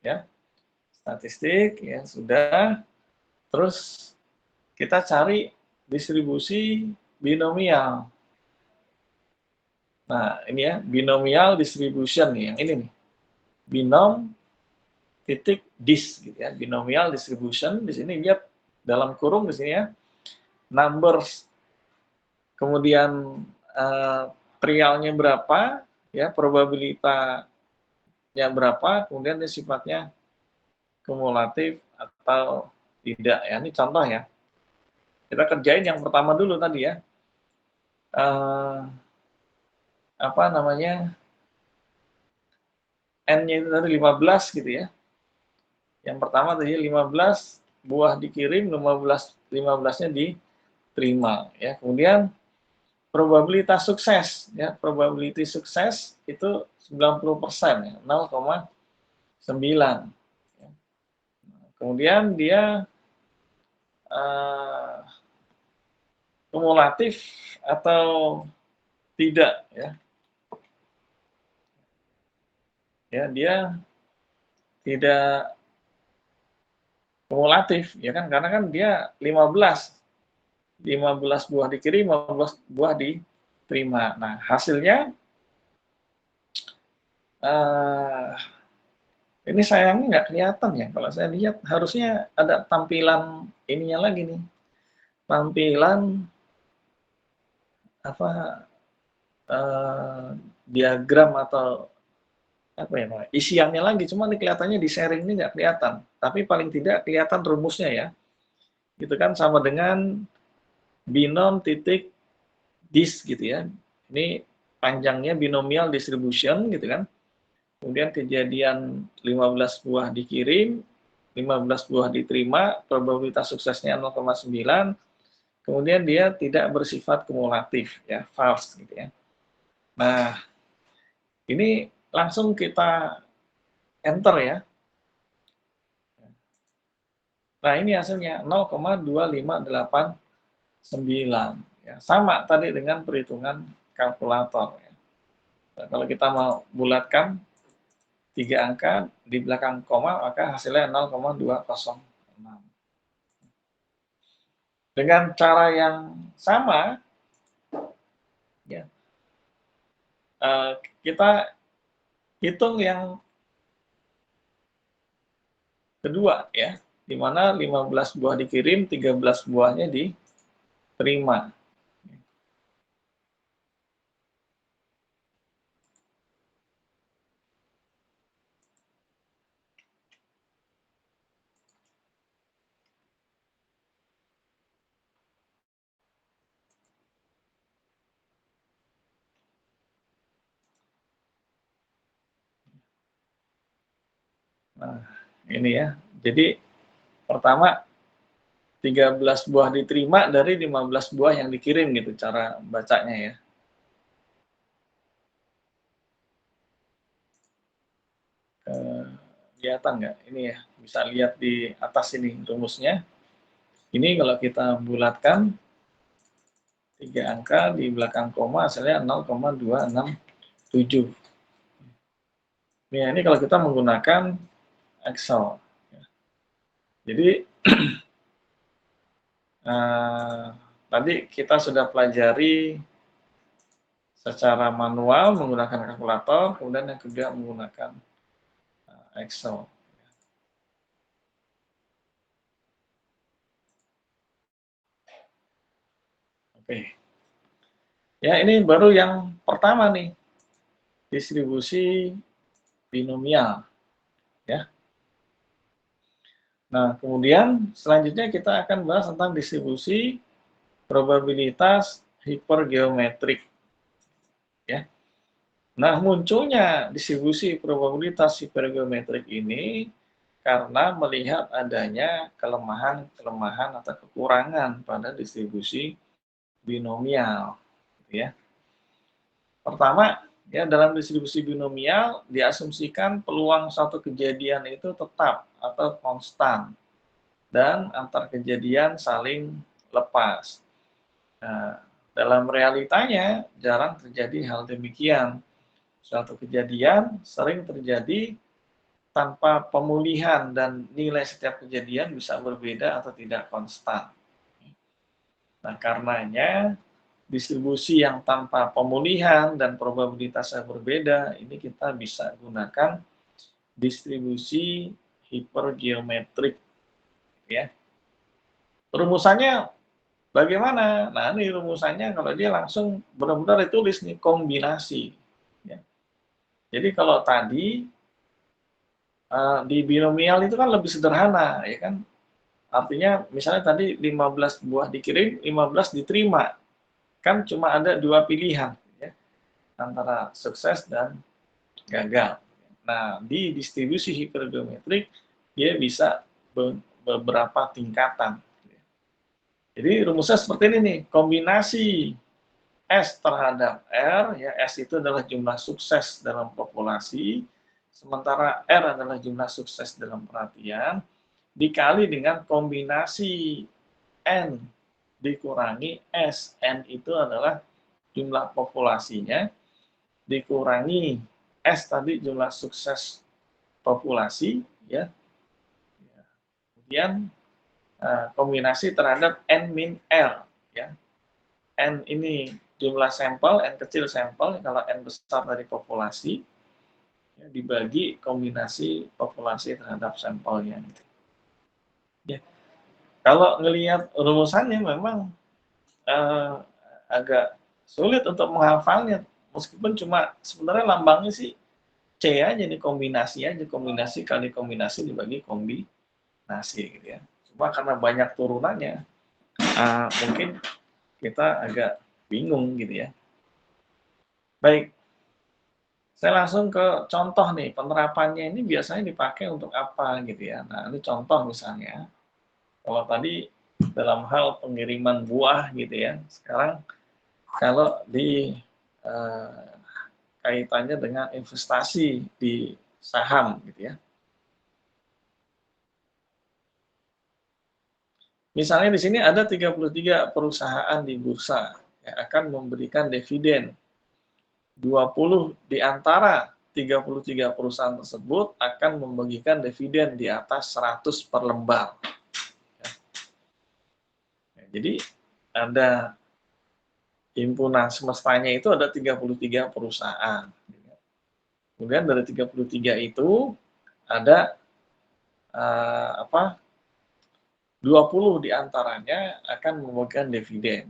ya. Statistik ya sudah. Terus kita cari distribusi binomial. Nah, ini ya, binomial distribution nih, yang ini nih. Binom titik dis gitu ya. Binomial distribution di sini lihat dalam kurung di sini ya. Numbers. Kemudian trialnya berapa, ya, probabilitasnya berapa, kemudian ini sifatnya kumulatif atau tidak ya. Ini contoh ya. Kita kerjain yang pertama dulu tadi ya. Apa namanya? N-nya itu tadi 15 gitu ya. Yang pertama tadi 15 buah dikirim, 15-nya diterima ya. Kemudian probabilitas sukses, ya, probability sukses itu 90% ya, 0,9. Kemudian dia uh, kumulatif atau tidak, ya. Ya, dia tidak kumulatif, ya kan, karena kan dia 15 buah dikirim, 15 buah diterima. Nah, hasilnya ini sayangnya nggak kelihatan ya. Kalau saya lihat harusnya ada tampilan ininya lagi nih, tampilan apa diagram atau apa ya, isiannya lagi. Cuma ini kelihatannya di sharing ini nggak kelihatan. Tapi paling tidak kelihatan rumusnya ya. Gitu kan, sama dengan binom titik dis gitu ya. Ini panjangnya binomial distribution gitu kan. Kemudian kejadian 15 buah dikirim, 15 buah diterima, probabilitas suksesnya 0,9, kemudian dia tidak bersifat kumulatif, ya, false gitu ya. Nah, ini langsung kita enter ya. Nah, ini hasilnya 0,2589. Ya, sama tadi dengan perhitungan kalkulator. Ya. Nah, kalau kita mau bulatkan 3 angka di belakang koma, maka hasilnya 0,206. Dengan cara yang sama, ya, kita hitung yang kedua ya, di mana 15 buah dikirim, 13 buahnya diterima. Nah, ini ya. Jadi pertama 13 buah diterima dari 15 buah yang dikirim gitu cara bacanya ya. Kelihatan nggak? Ini ya, bisa lihat di atas ini rumusnya. Ini kalau kita bulatkan 3 angka di belakang koma hasilnya 0,267. Ini kalau kita menggunakan Excel. Jadi tadi kita sudah pelajari secara manual menggunakan kalkulator, kemudian yang kedua menggunakan Excel. Oke. Ya, ini baru yang pertama nih, distribusi binomial. Ya. Nah, kemudian selanjutnya kita akan bahas tentang distribusi probabilitas hipergeometrik. Ya. Nah, munculnya distribusi probabilitas hipergeometrik ini karena melihat adanya kelemahan-kelemahan atau kekurangan pada distribusi binomial. Ya. Pertama, ya, dalam distribusi binomial diasumsikan peluang satu kejadian itu tetap atau konstan dan antar kejadian saling lepas. Nah, dalam realitanya jarang terjadi hal demikian. Suatu kejadian sering terjadi tanpa pemulihan dan nilai setiap kejadian bisa berbeda atau tidak konstan. Nah, karenanya distribusi yang tanpa pemulihan dan probabilitasnya berbeda, ini kita bisa gunakan distribusi hipergeometrik. Ya. Rumusannya bagaimana? Nah, ini rumusannya kalau dia langsung benar-benar ditulis nih, kombinasi. Ya. Jadi kalau tadi di binomial itu kan lebih sederhana, ya kan? Artinya misalnya tadi 15 buah dikirim, 15 diterima. Kan cuma ada 2 pilihan, ya, antara sukses dan gagal. Nah, di distribusi hipergeometrik dia bisa beberapa tingkatan. Jadi rumusnya seperti ini nih, kombinasi S terhadap R, ya S itu adalah jumlah sukses dalam populasi, sementara R adalah jumlah sukses dalam perhatian, dikali dengan kombinasi N dikurangi S. N itu adalah jumlah populasinya, dikurangi S tadi jumlah sukses populasi, ya. Kemudian kombinasi terhadap N min R, ya. N ini jumlah sampel, N kecil sampel, kalau N besar dari populasi, ya, dibagi kombinasi populasi terhadap sampelnya. Ya. Kalau ngelihat rumusannya memang agak sulit untuk menghafalnya, meskipun cuma sebenarnya lambangnya sih C aja nih, kombinasi aja, kombinasi kali kombinasi dibagi kombinasi gitu ya. Cuma karena banyak turunannya, mungkin kita agak bingung gitu ya. Baik, saya langsung ke contoh nih, penerapannya ini biasanya dipakai untuk apa gitu ya. Nah, ini contoh misalnya, kalau tadi dalam hal pengiriman buah gitu ya, sekarang kalau di kaitannya dengan investasi di saham gitu ya. Misalnya di sini ada 33 perusahaan di bursa yang akan memberikan dividen. 20 di antara 33 perusahaan tersebut akan membagikan dividen di atas 100 per lembar. Ya, jadi ada himpunan semestanya itu ada 33 perusahaan. Kemudian dari 33 itu ada 20 diantaranya akan membagikan dividen.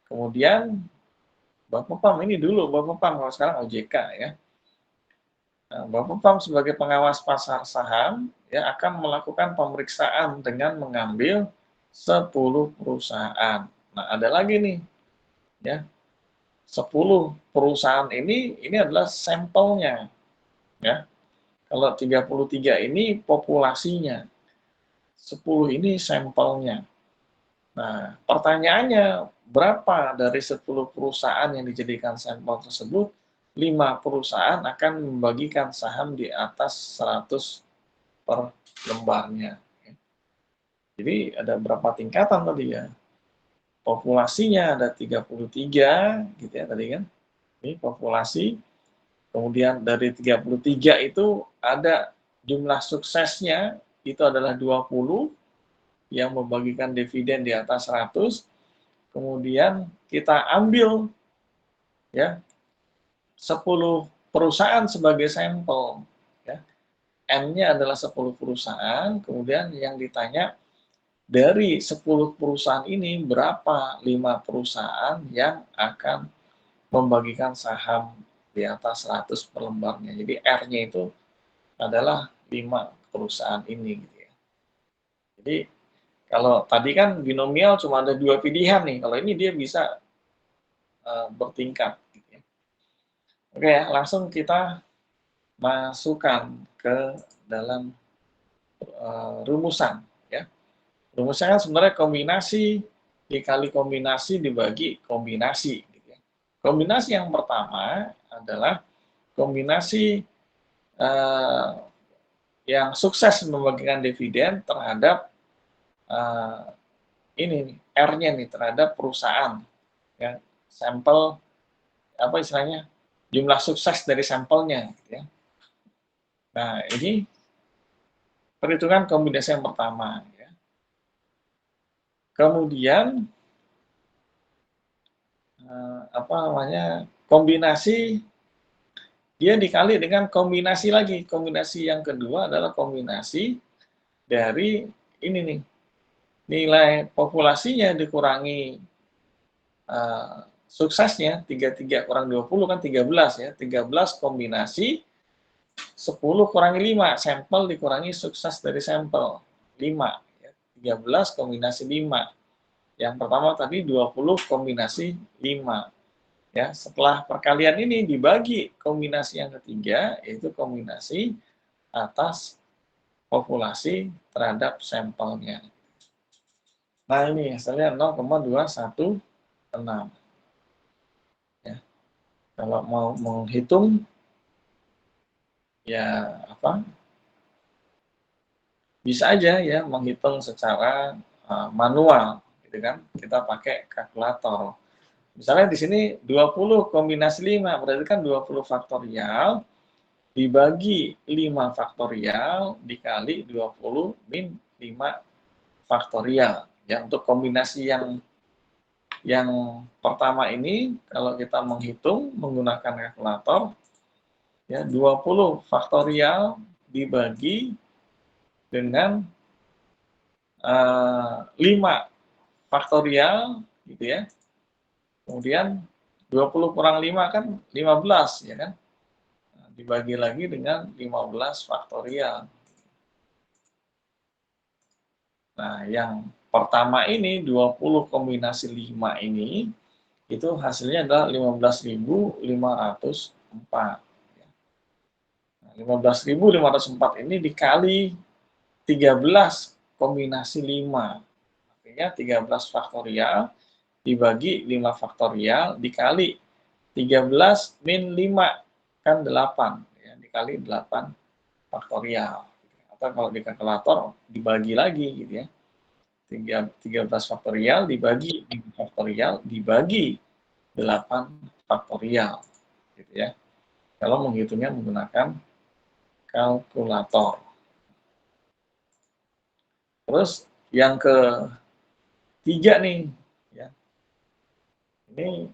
Kemudian Bapepam ini dulu, Bapepam kalau sekarang OJK ya. Bapepam sebagai pengawas pasar saham ya akan melakukan pemeriksaan dengan mengambil 10 perusahaan. Nah, ada lagi nih ya. 10 perusahaan ini adalah sampelnya ya. Kalau 33 ini populasinya. 10 ini sampelnya. Nah, pertanyaannya, berapa dari 10 perusahaan yang dijadikan sampel tersebut, 5 perusahaan akan membagikan saham di atas 100 per lembarnya. Jadi ada berapa tingkatan tadi ya? Populasinya ada 33, gitu ya tadi kan. Ini populasi. Kemudian dari 33 itu ada jumlah suksesnya, itu adalah 20, yang membagikan dividen di atas 100, kemudian kita ambil ya 10 perusahaan sebagai sampel ya. N-nya adalah 10 perusahaan, kemudian yang ditanya dari 10 perusahaan ini berapa 5 perusahaan yang akan membagikan saham di atas 100 per lembarnya. Jadi R-nya itu adalah 5 perusahaan ini gitu ya. Jadi kalau tadi kan binomial cuma ada 2 pilihan nih, kalau ini dia bisa bertingkat. Gitu ya. Oke ya, langsung kita masukkan ke dalam rumusan. Ya. Rumusnya kan sebenarnya kombinasi dikali kombinasi dibagi kombinasi. Gitu ya. Kombinasi yang pertama adalah kombinasi yang sukses membagikan dividen terhadap ini R-nya nih terhadap perusahaan. Ya, sampel apa istilahnya jumlah sukses dari sampelnya gitu ya. Nah, ini perhitungan kombinasi yang pertama ya. Kemudian kombinasi dia dikali dengan kombinasi lagi. Kombinasi yang kedua adalah kombinasi dari ini nih. Nilai populasinya dikurangi suksesnya, 33 kurang 20 kan 13 ya. 13 kombinasi 10 kurangi 5, sampel dikurangi sukses dari sampel 5 ya. 13 kombinasi 5. Yang pertama tadi 20 kombinasi 5. Ya, setelah perkalian ini dibagi kombinasi yang ketiga, yaitu kombinasi atas populasi terhadap sampelnya. Nah, ini hasilnya 0,216. Kalau mau menghitung, ya apa, bisa aja ya menghitung secara manual, gitu kan. Kita pakai kalkulator. Misalnya di sini 20 kombinasi 5, berarti kan 20 faktorial dibagi 5 faktorial dikali 20 min 5 faktorial. Ya, untuk kombinasi yang pertama ini, kalau kita menghitung menggunakan kalkulator, ya 20 faktorial dibagi dengan 5 faktorial, gitu ya. Kemudian 20 kurang 5 kan 15, ya kan? Nah, dibagi lagi dengan 15 faktorial. Nah, yang pertama ini 20 kombinasi 5 ini itu hasilnya adalah 15.504. Nah, 15.504 ini dikali 13 kombinasi 5. Artinya 13 faktorial dibagi 5 faktorial dikali 13 min 5 kan 8 ya, dikali 8 faktorial. Atau kalau di kalkulator dibagi lagi gitu ya. 13 faktorial dibagi 5 faktorial dibagi 8 faktorial gitu ya. Kalau menghitungnya menggunakan kalkulator. Terus yang ketiga nih ya. Ini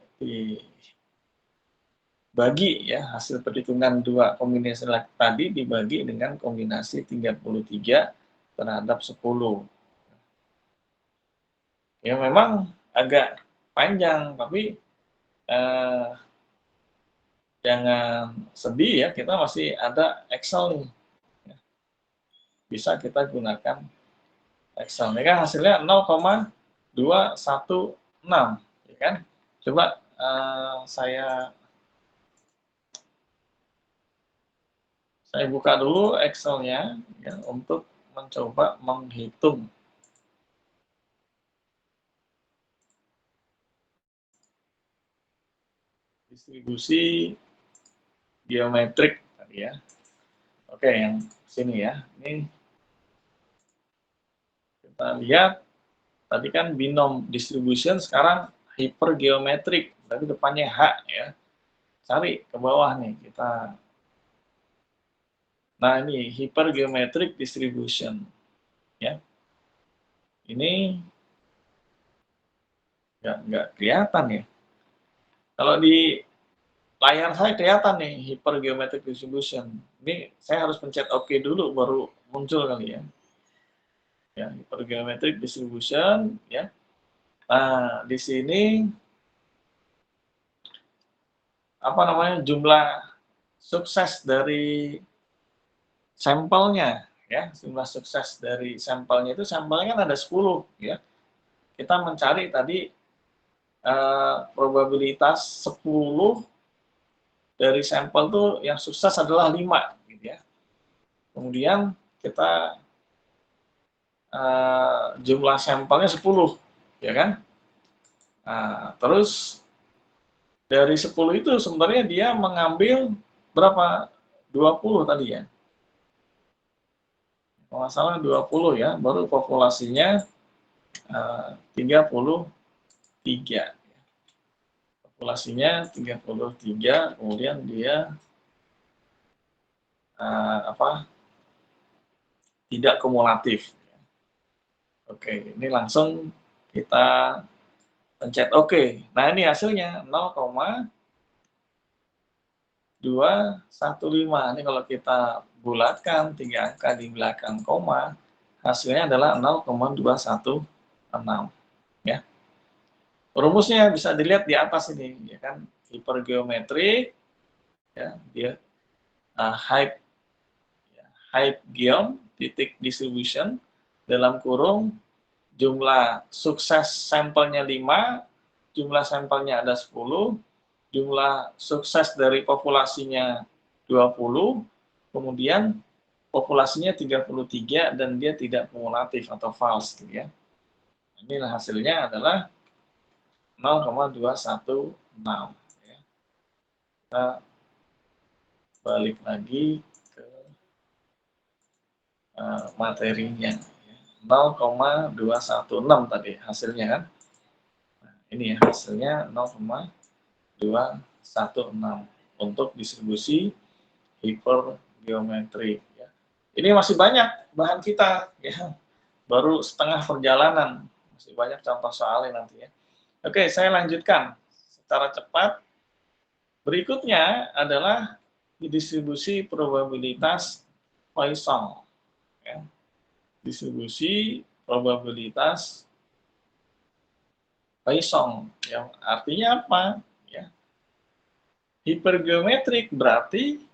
dibagi ya, hasil perhitungan dua kombinasi tadi dibagi dengan kombinasi 33 terhadap 10. Ya memang agak panjang, tapi eh, jangan sedih ya, kita masih ada Excel nih. Bisa kita gunakan Excel. Ini kan hasilnya 0,216, ya kan? Coba saya buka dulu Excel-nya ya, untuk mencoba menghitung distribusi geometrik tadi ya. Oke, yang sini ya. Ini kita lihat tadi kan binom distribution, sekarang hypergeometric, tapi depannya H ya. Cari ke bawah nih kita. Nah, ini hypergeometric distribution ya. Ini nggak kelihatan ya. Kalau di layar saya kelihatan nih hypergeometric distribution. Ini saya harus pencet OK dulu baru muncul kali ya. Ya, hypergeometric distribution ya. Nah, di sini apa namanya, jumlah sukses dari sampelnya ya, jumlah sukses dari sampelnya itu, sampelnya kan ada 10 ya. Kita mencari tadi probabilitas 10 dari sampel tuh yang sukses adalah 5 gitu ya. Kemudian kita jumlah sampelnya 10 ya kan. Nah, terus dari 10 itu sebenarnya dia mengambil berapa? 20 tadi ya. Kalau nggak salah 20 ya, baru populasinya 33. Populasinya 33, kemudian dia tidak kumulatif. Oke, ini langsung kita pencet OK. Nah, ini hasilnya 0,215. Ini kalau kita bulatkan 3 angka di belakang koma, hasilnya adalah 0,216 ya. Rumusnya bisa dilihat di atas ini ya kan, hipergeometrik ya, dia height geom titik distribution dalam kurung jumlah sukses sampelnya 5, jumlah sampelnya ada 10, jumlah sukses dari populasinya 20, kemudian populasinya 33 dan dia tidak kumulatif atau false gitu ya. Inilah hasilnya adalah 0,216 ya. Kita balik lagi ke materinya. 0,216 tadi hasilnya kan. Nah, ini ya hasilnya 0,216 untuk distribusi hipergeometrik. Ya. Ini masih banyak bahan kita, ya. Baru setengah perjalanan, masih banyak contoh soalnya nanti ya. Oke, saya lanjutkan secara cepat. Berikutnya adalah distribusi probabilitas Poisson. Ya. Distribusi probabilitas Poisson, yang artinya apa? Ya. Hipergeometrik berarti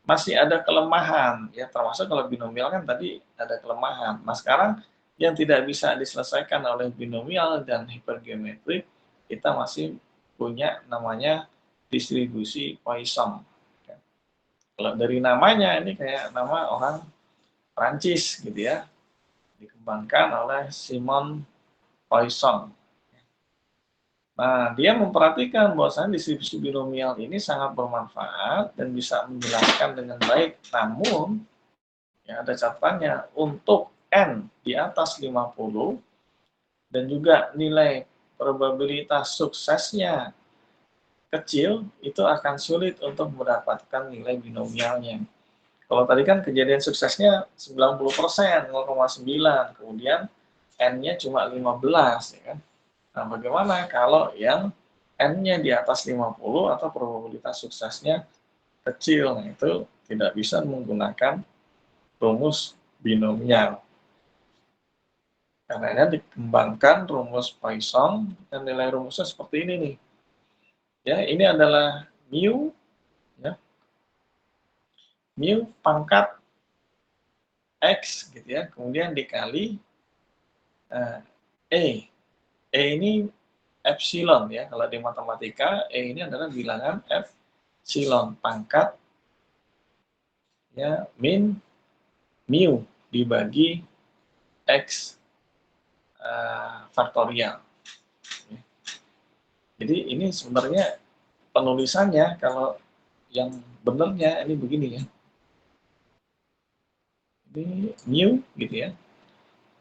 masih ada kelemahan, ya termasuk kalau binomial kan tadi ada kelemahan. Nah sekarang yang tidak bisa diselesaikan oleh binomial dan hipergeometrik, kita masih punya namanya distribusi Poisson. Kalau dari namanya ini kayak nama orang Prancis gitu ya, dikembangkan oleh Simon Poisson. Nah, dia memperhatikan bahwasanya distribusi binomial ini sangat bermanfaat dan bisa menjelaskan dengan baik. Namun, ya ada catatannya, untuk N di atas 50 dan juga nilai probabilitas suksesnya kecil, itu akan sulit untuk mendapatkan nilai binomialnya. Kalau tadi kan kejadian suksesnya 90%, 0,9, kemudian N-nya cuma 15, ya kan? Nah, bagaimana kalau yang N-nya di atas 50 atau probabilitas suksesnya kecil? Nah, itu tidak bisa menggunakan rumus binomial. Karena dikembangkan rumus Poisson dan nilai rumusnya seperti ini nih. Ya, ini adalah mu, ya, mu pangkat X gitu ya, kemudian dikali E. E ini epsilon ya, kalau di matematika E ini adalah bilangan epsilon pangkat ya min mu dibagi X faktorial. Jadi ini sebenarnya penulisannya kalau yang benernya ini begini ya. Ini mu gitu ya.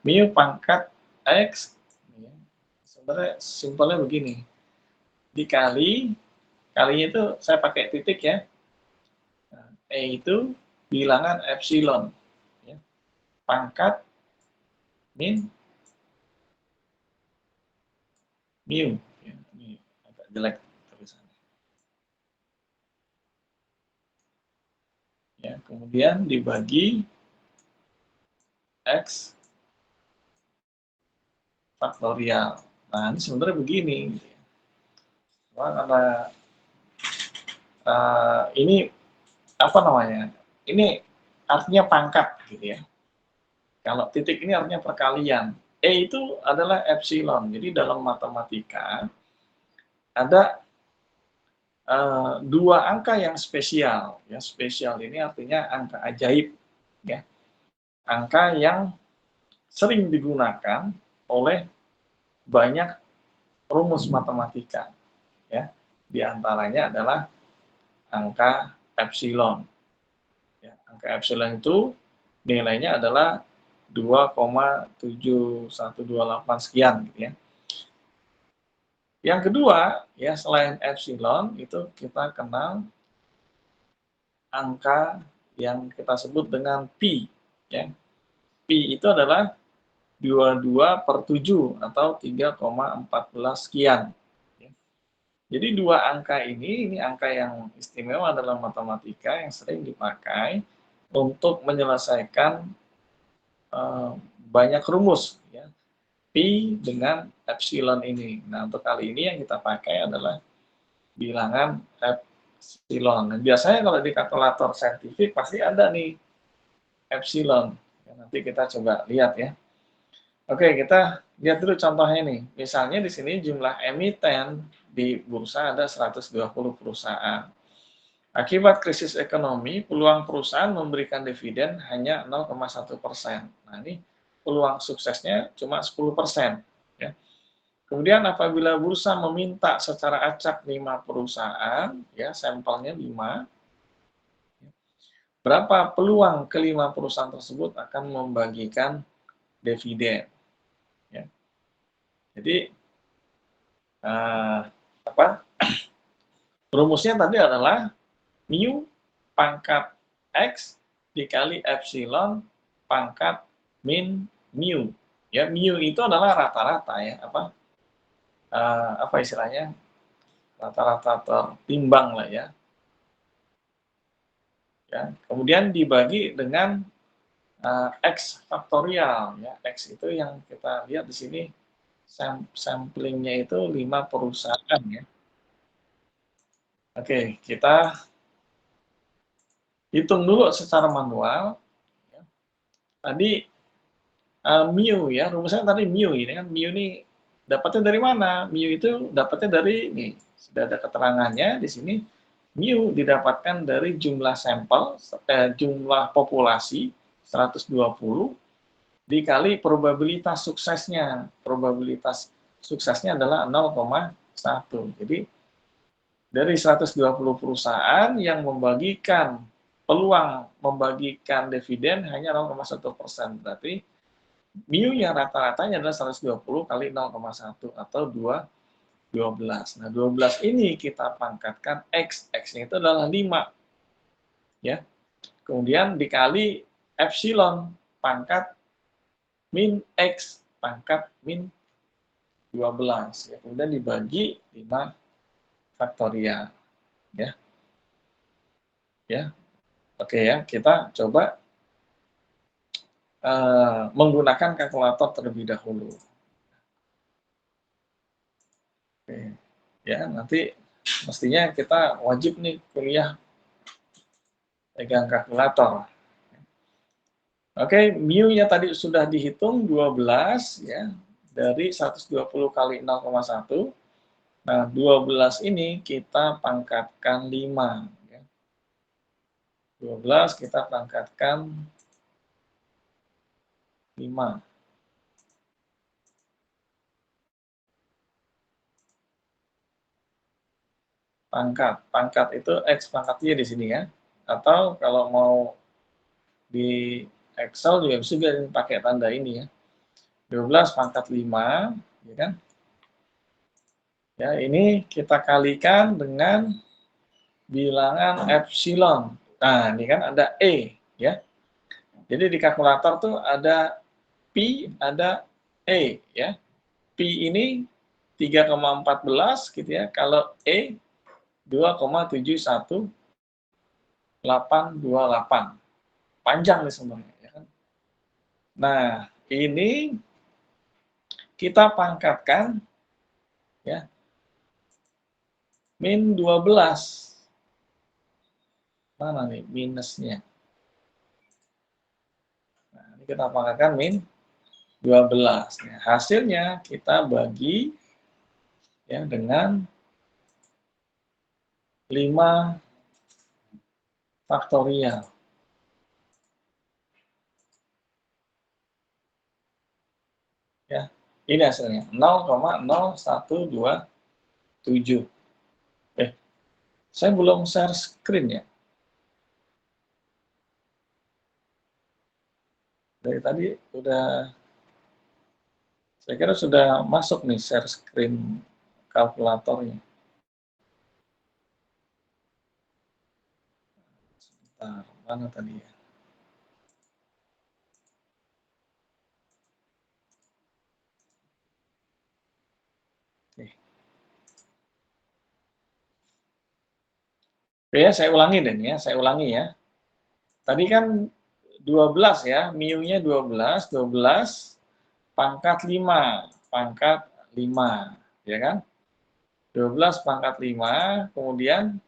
Mu pangkat X ya. Sebenarnya simpelnya begini. Dikali, kalinya itu saya pakai titik ya. Nah, E itu bilangan epsilon. Ya. Pangkat min mu. Ya, ini agak jelek tulisannya. Ya, kemudian dibagi X faktorial. Nah, ini sebenarnya begini. Karena ini apa namanya? Ini artinya pangkat gitu ya. Kalau titik ini artinya perkalian. E itu adalah epsilon. Jadi dalam matematika ada dua angka yang spesial. Ya, spesial ini artinya angka ajaib. Ya, angka yang sering digunakan oleh banyak rumus matematika. Ya, di antaranya adalah angka epsilon. Ya, angka epsilon itu nilainya adalah 2,7128 sekian gitu ya. Yang kedua, ya selain epsilon itu kita kenal angka yang kita sebut dengan pi, ya. Pi itu adalah 22/7 atau 3,14 sekian. Ya. Jadi dua angka ini angka yang istimewa dalam matematika yang sering dipakai untuk menyelesaikan banyak rumus, ya. Pi dengan epsilon ini. Nah, untuk kali ini yang kita pakai adalah bilangan epsilon. Nah, biasanya kalau di kalkulator saintifik pasti ada nih epsilon. Ya, nanti kita coba lihat ya. Oke, kita lihat dulu contohnya nih. Misalnya di sini jumlah emiten di bursa ada 120 perusahaan. Akibat krisis ekonomi, peluang perusahaan memberikan dividen hanya 0,1%. Nah, ini peluang suksesnya cuma 10%. Ya. Kemudian apabila bursa meminta secara acak 5 perusahaan, ya sampelnya 5, berapa peluang kelima perusahaan tersebut akan membagikan dividen? Ya. Jadi apa? Rumusnya tadi adalah mu pangkat X dikali epsilon pangkat min mu. Ya, mu itu adalah rata-rata ya, apa istilahnya? Rata-rata tertimbang lah ya. Ya, kemudian dibagi dengan X faktorial ya. X itu yang kita lihat di sini samplingnya itu 5 perusahaan ya. Oke, kita hitung dulu secara manual. Tadi mu ya, rumusnya tadi mu ini kan, mu ini dapatnya dari mana? Mu itu dapatnya dari ini, sudah ada keterangannya di sini. Mu didapatkan dari jumlah sampel, jumlah populasi 120 dikali probabilitas suksesnya. Probabilitas suksesnya adalah 0,1. Jadi dari 120 perusahaan yang membagikan peluang membagikan dividen hanya 0,1%. Berarti mu yang rata-ratanya adalah 120 kali 0,1 atau 12. Nah, 12 ini kita pangkatkan X. X-nya itu adalah 5. Ya. Kemudian dikali epsilon pangkat min X pangkat min 12. Ya. Kemudian dibagi 5 faktorial. Ya. Ya. Oke ya, kita coba menggunakan kalkulator terlebih dahulu. Oke. Ya, nanti mestinya kita wajib nih kuliah pegang kalkulator. Oke, mu-nya tadi sudah dihitung 12 ya, dari 120 kali 0,1. Nah, 12 ini kita pangkatkan 5 ya. 12 kita pangkatkan 5. Pangkat itu X pangkat Y di sini ya. Atau kalau mau di Excel juga bisa pakai tanda ini ya. 12 pangkat 5, ya kan? Ya, ini kita kalikan dengan bilangan epsilon. Nah, ini kan ada E, ya. Jadi di kalkulator tuh ada pi, ada E, ya. Pi ini 3,14 gitu ya. Kalau E 2,71828. Panjang nih sebenarnya, ya kan. Nah, ini kita pangkatkan ya min 12. Mana nih minusnya? Nah, ini kita pangkatkan min 12. Nah, hasilnya kita bagi ya dengan 5 faktorial. Ya, ini hasilnya 0,0127. Saya belum share screen ya. Dari tadi udah, saya kira sudah masuk nih share screen kalkulatornya. Sebentar, mana tadi ya? Oke. Oke ya, saya ulangi deh ya, saya ulangi ya. Tadi kan 12 ya, mu-nya 12, 12 pangkat 5, pangkat 5, ya kan? 12 pangkat 5, kemudian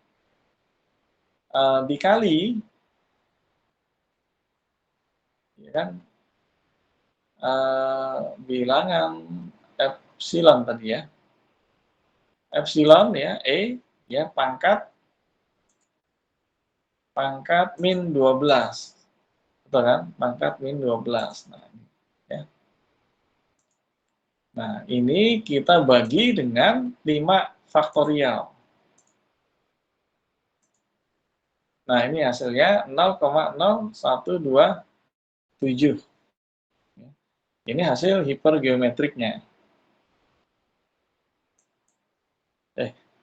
dikali, ya kan, bilangan epsilon tadi ya. Epsilon ya, E, ya, pangkat min 12. Betul kan? Pangkat min 12. Nah, ini, ya. Nah, ini kita bagi dengan 5 faktorial. Nah, ini hasilnya 0,0127. Ini hasil hipergeometriknya.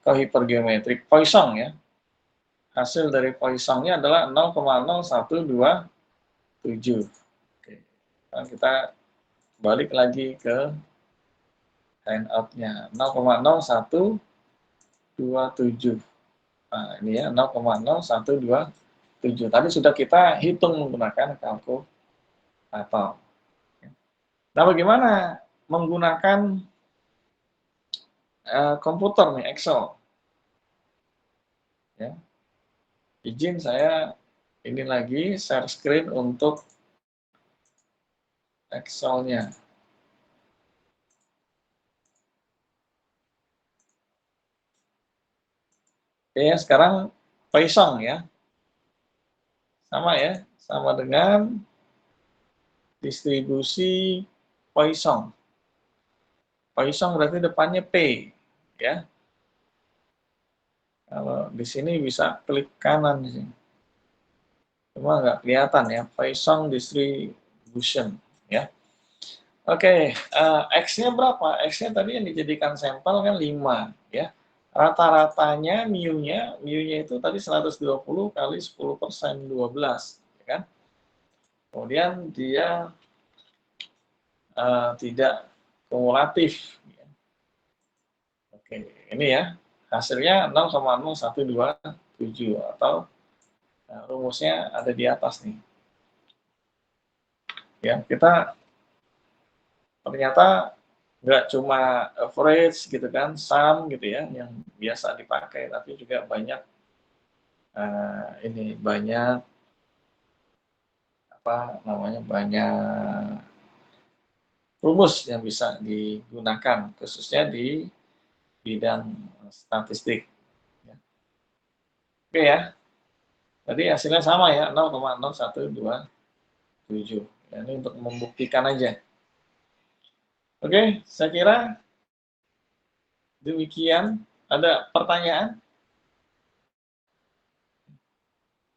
Kok hipergeometrik? Poisson ya. Hasil dari Poissonnya adalah 0,0127. Oke. Nah, kita balik lagi ke handout-nya. 0,0127. Nah, ini ya 0,0127. Tadi sudah kita hitung menggunakan kalkulator. Nah, bagaimana menggunakan komputer nih, Excel? Ya. Izin saya ini lagi share screen untuk Excel-nya. Oke, sekarang Poisson ya. Sama ya, sama dengan distribusi Poisson. Poisson berarti depannya P ya. Kalau di sini bisa klik kanan di sini. Cuma nggak kelihatan ya, Poisson distribution ya. Oke, X-nya berapa? X-nya tadi yang dijadikan sampel kan 5 ya. Rata-ratanya mu-nya itu tadi 120 kali 10% 12 ya kan. Kemudian dia tidak kumulatif. Oke, ini ya hasilnya 0,0127 atau rumusnya ada di atas nih. Ya, kita ternyata nggak cuma average gitu kan, sum gitu ya, yang biasa dipakai, tapi juga banyak ini banyak apa namanya banyak rumus yang bisa digunakan khususnya di bidang statistik. Ya. Oke ya, tadi hasilnya sama ya 0,0127. Ya, ini untuk membuktikan aja. Oke, saya kira demikian. Ada pertanyaan?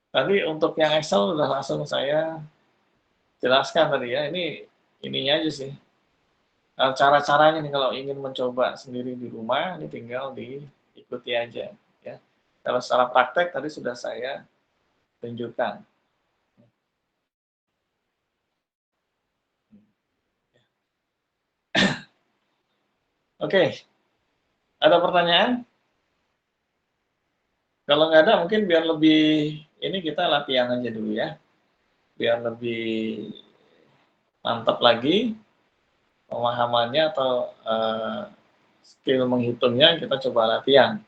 Tadi untuk yang Excel sudah langsung saya jelaskan tadi ya. Ininya aja sih. Cara-caranya nih kalau ingin mencoba sendiri di rumah, ini tinggal diikuti aja ya. Kalau secara praktek tadi sudah saya tunjukkan. Oke, ada pertanyaan? Kalau nggak ada mungkin biar lebih ini kita latihan aja dulu ya. Biar lebih mantap lagi pemahamannya atau skill menghitungnya kita coba latihan.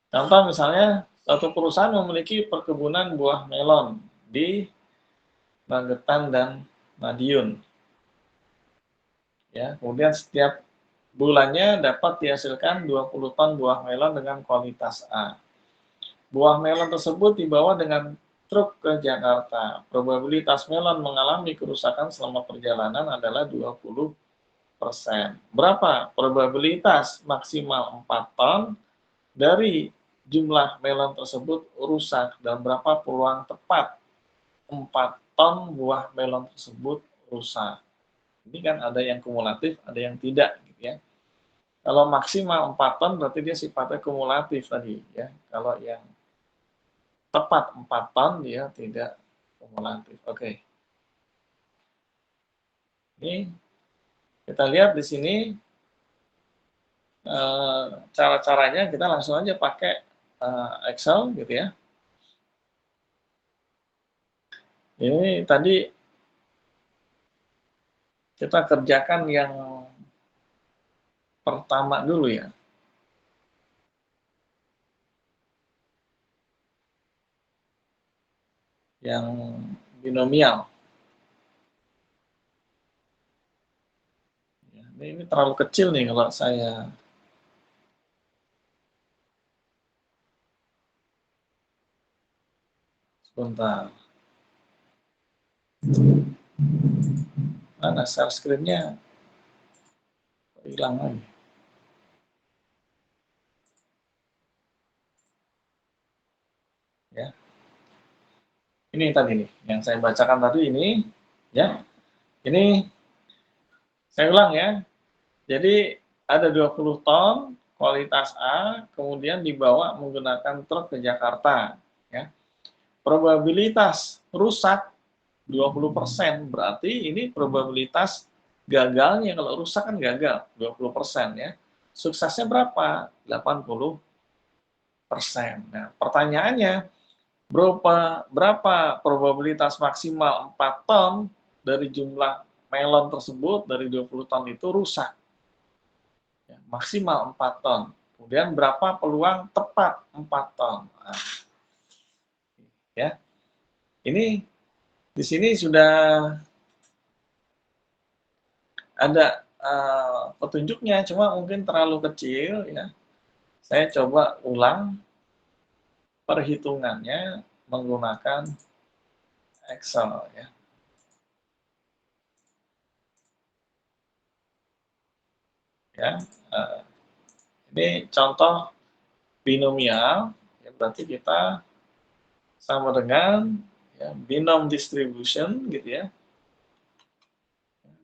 Contoh misalnya suatu perusahaan memiliki perkebunan buah melon di Magetan dan Madiun. Ya, kemudian setiap bulannya dapat dihasilkan 20 ton buah melon dengan kualitas A. Buah melon tersebut dibawa dengan truk ke Jakarta. Probabilitas melon mengalami kerusakan selama perjalanan adalah 20%. Berapa probabilitas maksimal 4 ton dari jumlah melon tersebut rusak dan berapa peluang tepat 4 ton buah melon tersebut rusak? Ini kan ada yang kumulatif, ada yang tidak gitu ya. Kalau maksimal 4 ton berarti dia sifatnya kumulatif tadi ya. Kalau yang tepat 4 ton dia tidak kumulatif. Oke. Ini kita lihat di sini cara-caranya kita langsung aja pakai Excel gitu ya. Ini tadi kita kerjakan yang pertama dulu ya. Yang binomial. Ini terlalu kecil nih kalau saya sebentar. Mana share screen-nya? hilang lagi. Ya. Ini tadi nih, yang saya bacakan tadi ini, ya. Ini saya ulang ya. Jadi ada 20 ton kualitas A, kemudian dibawa menggunakan truk ke Jakarta, ya. Probabilitas rusak 20%, berarti ini probabilitas gagalnya, kalau rusak kan gagal 20% ya. Suksesnya berapa? 80%. Nah, pertanyaannya, berapa probabilitas maksimal 4 ton dari jumlah melon tersebut dari 20 ton itu rusak? Ya, maksimal 4 ton. Kemudian berapa peluang tepat 4 ton? Nah, ya. Ini di sini sudah ada petunjuknya, cuma mungkin terlalu kecil ya. Saya coba ulang perhitungannya menggunakan Excel ya. Ya, ini contoh binomial, ya, berarti kita sama dengan ya, binom distribution gitu ya.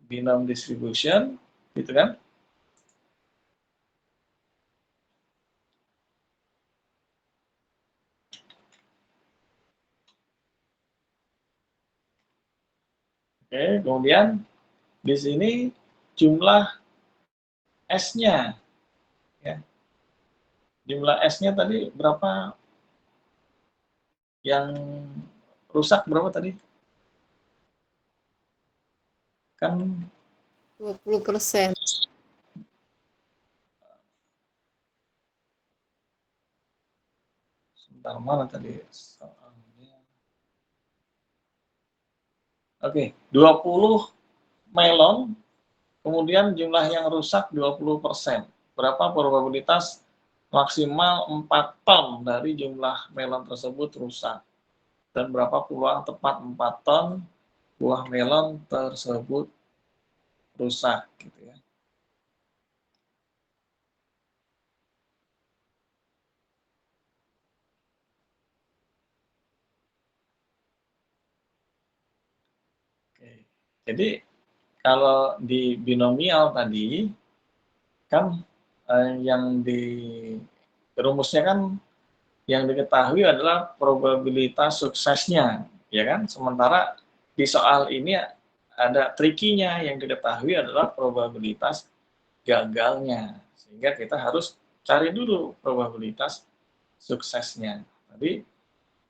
Binom distribution gitu kan. Oke, kemudian di sini jumlah S-nya ya. Jumlah S-nya tadi berapa? Yang rusak berapa tadi? Kan 20%. sebentar, mana tadi soalnya? Oke, 20 melon, kemudian jumlah yang rusak 20%. Berapa probabilitas maksimal 4 ton dari jumlah melon tersebut rusak? Dan berapa peluang tepat 4 ton buah melon tersebut rusak gitu ya. Oke. Jadi kalau di binomial tadi kan yang di rumusnya kan yang diketahui adalah probabilitas suksesnya, ya kan? Sementara di soal ini ada trikinya, yang diketahui adalah probabilitas gagalnya. Sehingga kita harus cari dulu probabilitas suksesnya. Tadi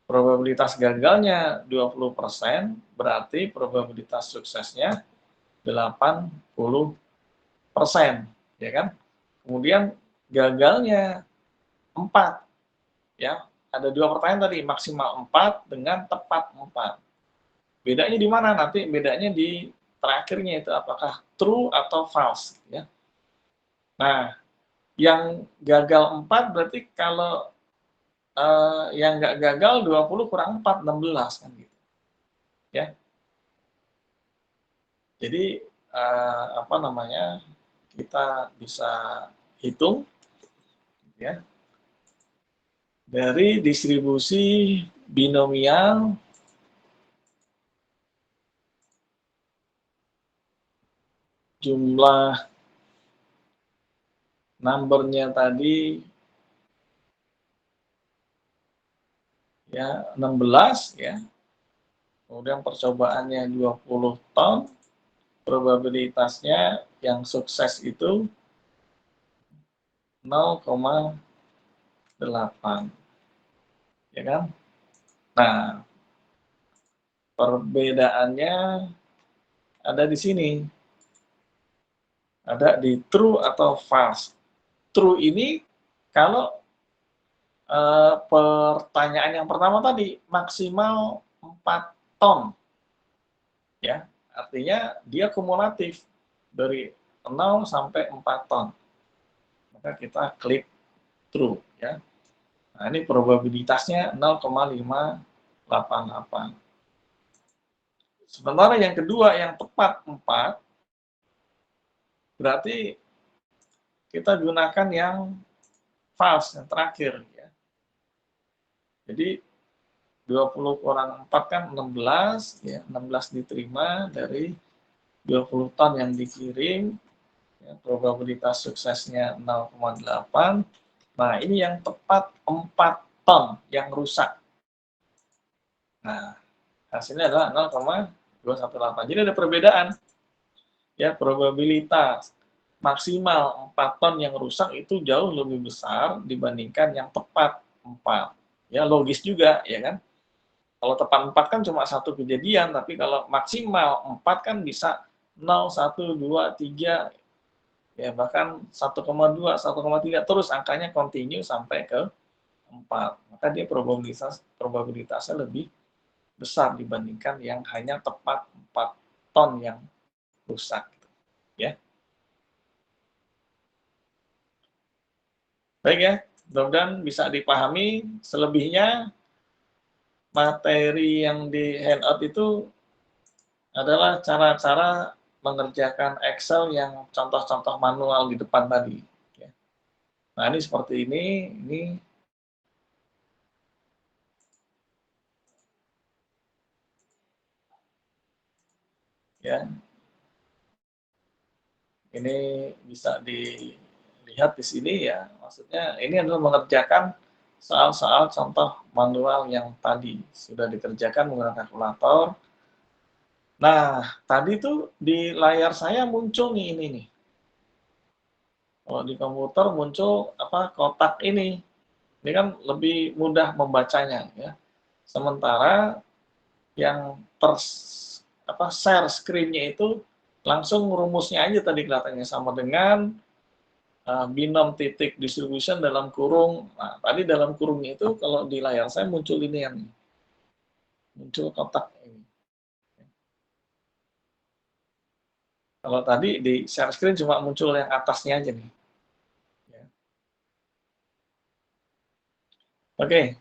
probabilitas gagalnya 20%, berarti probabilitas suksesnya 80%, ya kan? Kemudian gagalnya 4, ya. Ada 2 pertanyaan tadi, maksimal 4 dengan tepat 4. Bedanya di mana? Nanti bedanya di terakhirnya itu apakah true atau false, ya. Nah, yang gagal 4 berarti kalau yang nggak gagal 20 kurang 4, 16 kan gitu. Ya. Jadi apa namanya? Kita bisa hitung ya. Dari distribusi binomial jumlah numbernya tadi ya 16 ya. Kemudian percobaannya 20 ton, probabilitasnya yang sukses itu 0,8. Ya kan? Nah, perbedaannya ada di sini. Ada di true atau false. True ini kalau pertanyaan yang pertama tadi maksimal 4 ton. Ya, artinya dia kumulatif dari 0 sampai 4 ton. Maka kita klik true ya. Nah, ini probabilitasnya 0,588. Sementara yang kedua yang tepat 4, berarti kita gunakan yang fals, yang terakhir ya. Jadi 20 kurang 4 kan 16, ya 16 diterima dari 20 ton yang dikirim, ya, probabilitas suksesnya 0,8. Nah, ini yang tepat 4 ton yang rusak. Nah, hasilnya adalah 0,218. Jadi ada perbedaan. Ya, probabilitas maksimal 4 ton yang rusak itu jauh lebih besar dibandingkan yang tepat 4. Ya, logis juga, ya kan? Kalau tepat 4 kan cuma satu kejadian, tapi kalau maksimal 4 kan bisa 0, 1, 2, 3, ya bahkan 1,2, 1,3, terus angkanya continue sampai ke 4. Maka dia probabilitasnya lebih besar dibandingkan yang hanya tepat 4 ton yang rusak. Ya. Baik ya, mudah-mudahan bisa dipahami. Selebihnya materi yang di handout itu adalah cara-cara mengerjakan Excel yang contoh-contoh manual di depan tadi. Ya. Nah, ini seperti ini ya. Ini bisa dilihat di sini ya. Maksudnya ini adalah mengerjakan soal-soal contoh manual yang tadi sudah dikerjakan menggunakan kalkulator. Nah, tadi tuh di layar saya muncul nih ini nih. Kalau di komputer muncul kotak ini. Ini kan lebih mudah membacanya ya. Sementara yang share screen-nya itu langsung rumusnya aja tadi kelihatannya sama dengan binom titik distribution dalam kurung. Nah, tadi dalam kurungnya itu kalau di layar saya muncul ini yang muncul kotak ini. Kalau tadi di share screen cuma muncul yang atasnya aja nih. Ya. Oke,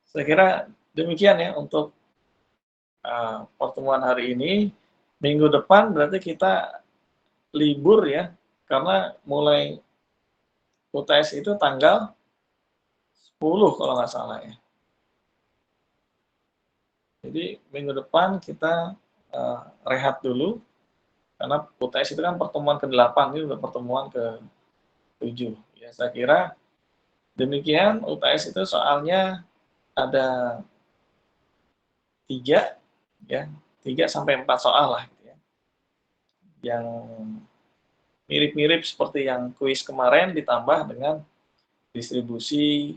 saya kira demikian ya untuk pertemuan hari ini. Minggu depan berarti kita libur ya, karena mulai UTS itu tanggal 10 kalau nggak salah ya. Jadi minggu depan kita rehat dulu, karena UTS itu kan pertemuan ke-8, ini udah pertemuan ke-7. Ya, saya kira demikian. UTS itu soalnya ada 3 ya, 3 sampai 4 soal lah gitu ya. Yang mirip-mirip seperti yang kuis kemarin ditambah dengan distribusi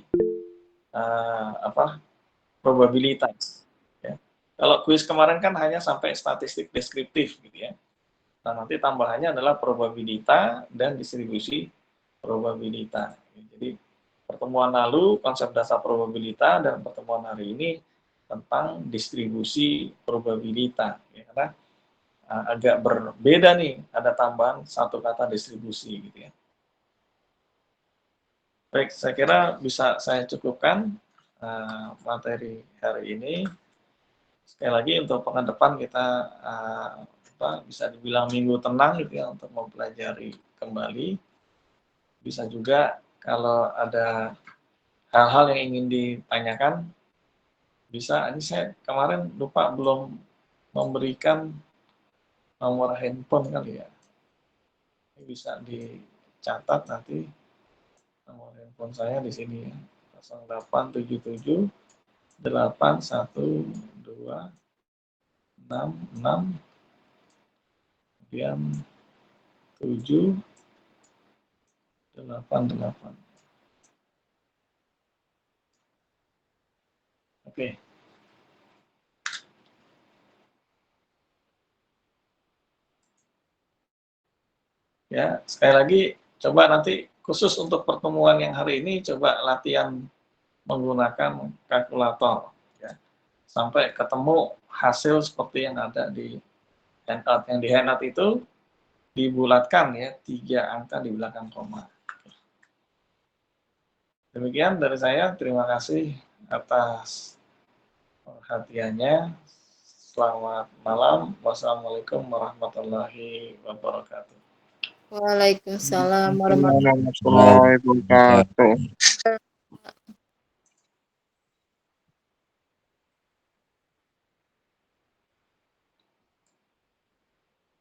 probabilitas. Ya. Kalau kuis kemarin kan hanya sampai statistik deskriptif gitu ya. Nah, nanti tambahannya adalah probabilitas dan distribusi probabilitas. Jadi pertemuan lalu konsep dasar probabilitas dan pertemuan hari ini tentang distribusi probabilitas. Ya, karena agak berbeda nih, ada tambahan satu kata distribusi gitu ya. Baik, saya kira bisa saya cukupkan materi hari ini. Sekali lagi untuk pekan depan kita bisa dibilang minggu tenang gitu ya untuk mempelajari kembali. Bisa juga kalau ada hal-hal yang ingin ditanyakan, bisa. Ini saya kemarin lupa belum memberikan nomor handphone kali ya. Ini bisa dicatat nanti nomor handphone saya di sini ya. 0877 812 66 kemudian 788. Oke. Ya, sekali lagi coba nanti khusus untuk pertemuan yang hari ini coba latihan menggunakan kalkulator ya. Sampai ketemu hasil seperti yang ada di handout. Yang di handout itu dibulatkan ya, 3 angka di belakang koma. Demikian dari saya, terima kasih atas perhatiannya. Selamat malam. Wassalamualaikum warahmatullahi wabarakatuh. Waalaikumsalam warahmatullahi Warahmatullahi wabarakatuh.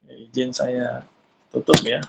Izin saya tutup ya.